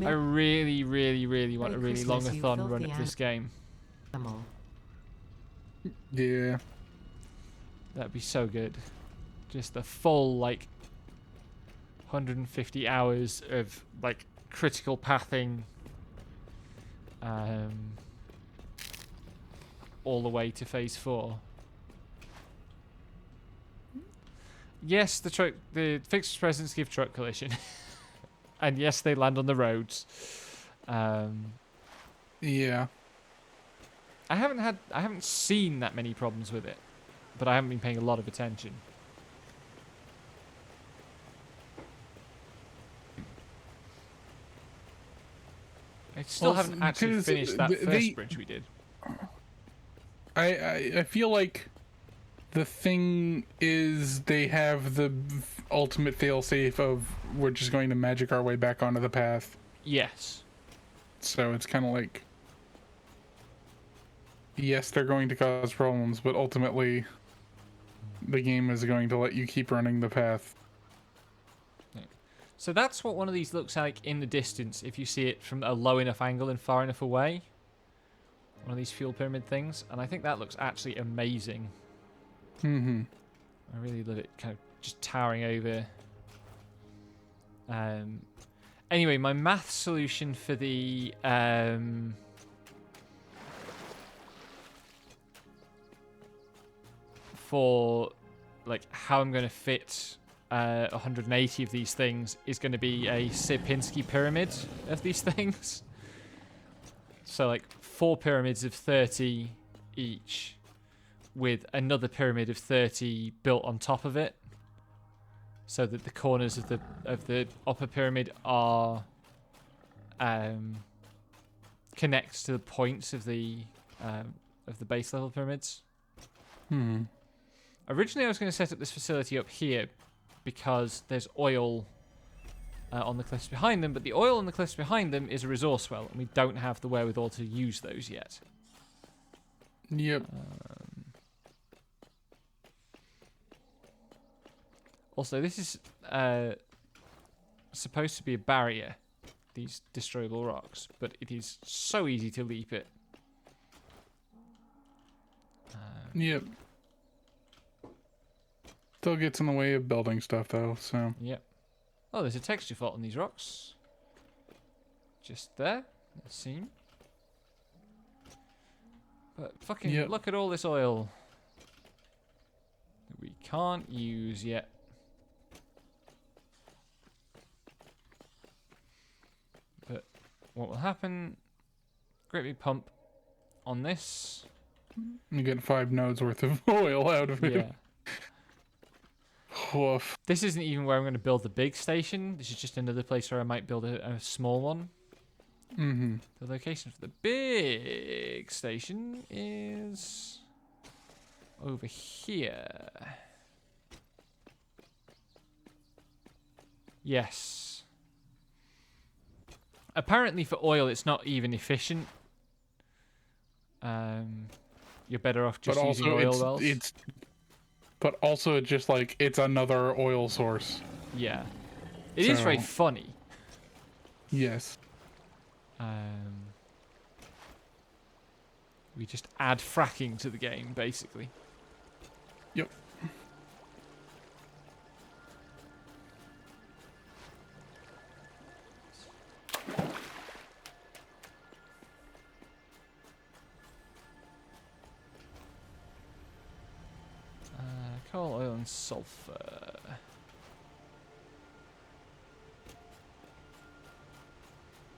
I really, really, really want a really long-a-thon run of this game. Yeah. That'd be so good. Just the full, like, 150 hours of, like, critical pathing. All the way to phase 4. Yes, the fixed presence give truck collision. And yes, they land on the roads. Yeah. I haven't seen that many problems with it, but I haven't been paying a lot of attention. I still haven't actually finished that first bridge we did. I feel like the thing is they have the ultimate failsafe of we're just going to magic our way back onto the path. Yes. So it's kind of like, yes, they're going to cause problems, but ultimately the game is going to let you keep running the path. So that's what one of these looks like in the distance if you see it from a low enough angle and far enough away. One of these fuel pyramid things. And I think that looks actually amazing. Mm-hmm. I really love it, kind of just towering over. Anyway, my math solution for the for like how I'm going to fit 180 of these things is going to be a Sierpinski pyramid of these things. So like 4 pyramids of 30 each, with another pyramid of 30 built on top of it, so that the corners of the upper pyramid are connect to the points of the base level pyramids. Originally, I was going to set up this facility up here because there's oil on the cliffs behind them, but the oil on the cliffs behind them is a resource well, and we don't have the wherewithal to use those yet. Yep. Also, this is supposed to be a barrier. these destroyable rocks, but it is so easy to leap it. Yep. Still gets in the way of building stuff, though, so... Yep. Oh, there's a texture fault on these rocks. Just there. Let's see. But fucking look at all this oil that we can't use yet. But what will happen? Great big pump on this. You get 5 nodes worth of oil out of it. Yeah. Woof. This isn't even where I'm going to build the big station. This is just another place where I might build a small one. Mm-hmm. The location for the big station is over here. Yes. Apparently for oil it's not even efficient. You're better off just using oil wells. But also it's just like it's another oil source. Yeah. It is very funny. Yes. We just add fracking to the game, basically. Yep. Coal, oil, and sulfur.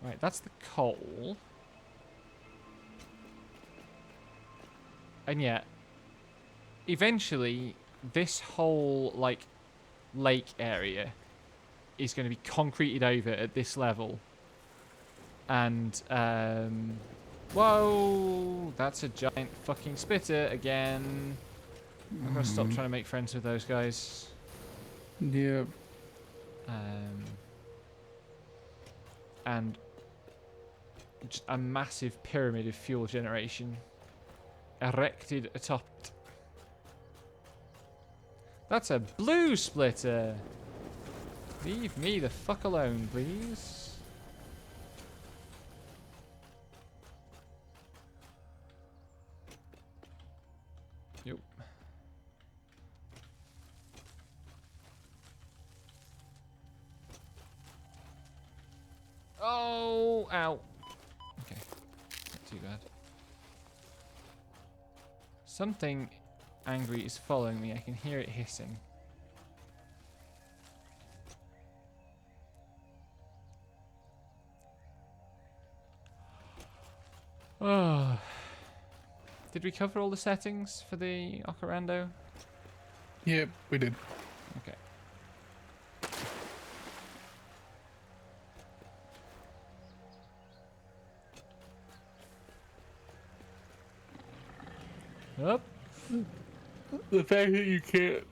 Right, that's the coal. And yeah, eventually, this whole, like, lake area is going to be concreted over at this level. And, whoa, that's a giant fucking spitter again. I'm going to stop trying to make friends with those guys. Yep. And just a massive pyramid of fuel generation erected atop it. That's a blue splitter. Leave me the fuck alone, please. Yep. Oh, ow. Okay, not too bad. Something angry is following me. I can hear it hissing. Oh. Did we cover all the settings for the Ocarando? Yep, we did. Okay. Up. The fact that you can't...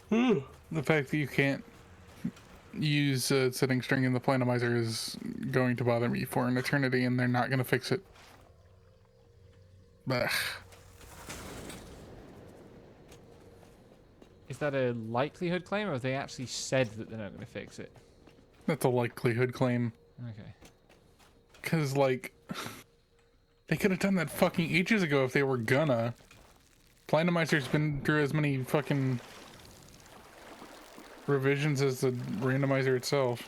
the fact that you can't use setting string in the Planomizer is going to bother me for an eternity, and they're not going to fix it. Bah. Is that a likelihood claim, or have they actually said that they're not going to fix it? That's a likelihood claim. Okay. Because, like, they could have done that fucking ages ago if they were gonna. Planomizer's been through as many fucking revisions as the randomizer itself.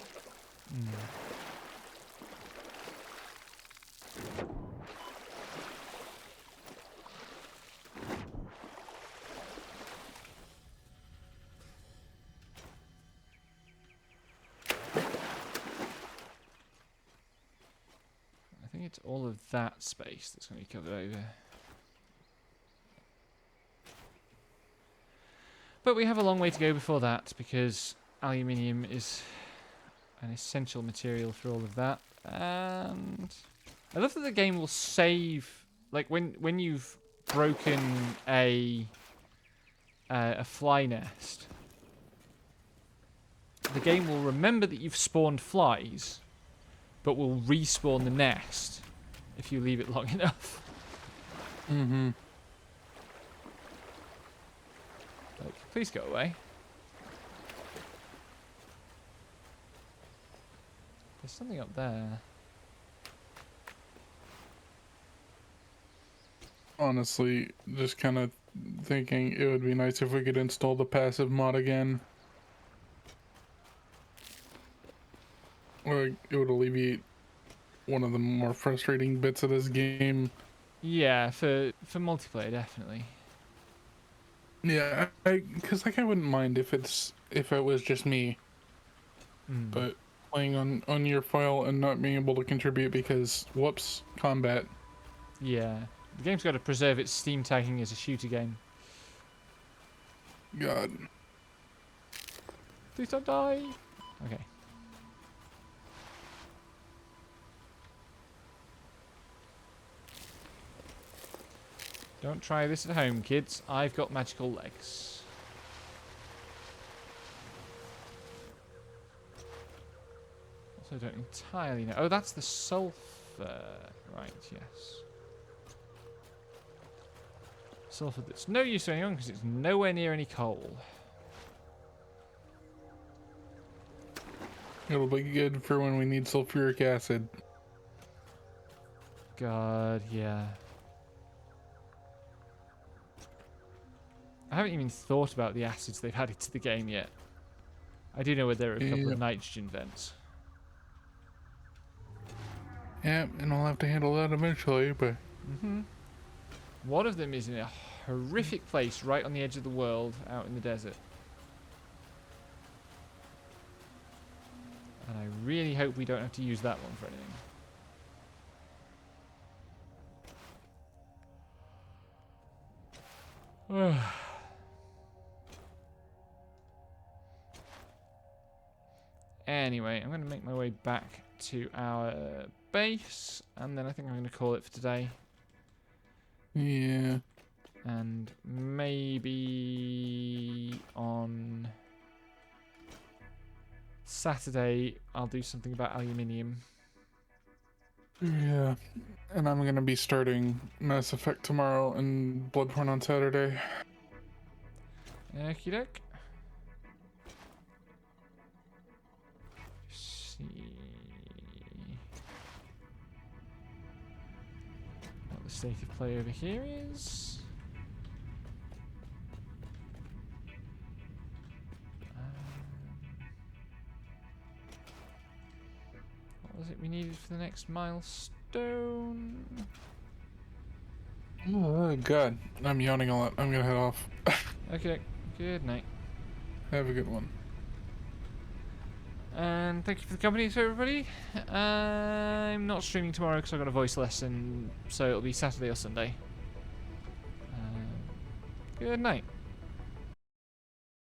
I think it's all of that space that's going to be covered over. But we have a long way to go before that, because aluminium is an essential material for all of that. And I love that the game will save, like when you've broken a fly nest, the game will remember that you've spawned flies, but will respawn the nest if you leave it long enough. Mm-hmm. Like, please go away. There's something up there. Honestly, just kind of thinking it would be nice if we could install the passive mod again. Or it would alleviate one of the more frustrating bits of this game. Yeah, for multiplayer, definitely. Yeah, because like I wouldn't mind if it was just me, but playing on your file and not being able to contribute because whoops, combat. Yeah. The game's got to preserve its Steam tagging as a shooter game. God. Please don't die. Okay. Don't try this at home, kids. I've got magical legs. Also don't entirely know. Oh, that's the sulfur. Right, yes. Sulfur that's no use to anyone because it's nowhere near any coal. It'll be good for when we need sulfuric acid. God, yeah. I haven't even thought about the acids they've added to the game yet. I do know where there are a couple of nitrogen vents. Yeah, and we'll have to handle that eventually, but... One of them is in a horrific place right on the edge of the world, out in the desert. And I really hope we don't have to use that one for anything. Anyway, I'm going to make my way back to our base, and then I think I'm going to call it for today. Yeah. And maybe on Saturday I'll do something about aluminium. Yeah. And I'm gonna be starting Mass Effect tomorrow and Bloodborne on Saturday. Okie doke. See what the state of play over here is. What was it we needed for the next milestone? Oh, God. I'm yawning a lot. I'm gonna head off. Okay, good night. Have a good one. And thank you for the company, so everybody. I'm not streaming tomorrow because I've got a voice lesson, so it'll be Saturday or Sunday. Good night.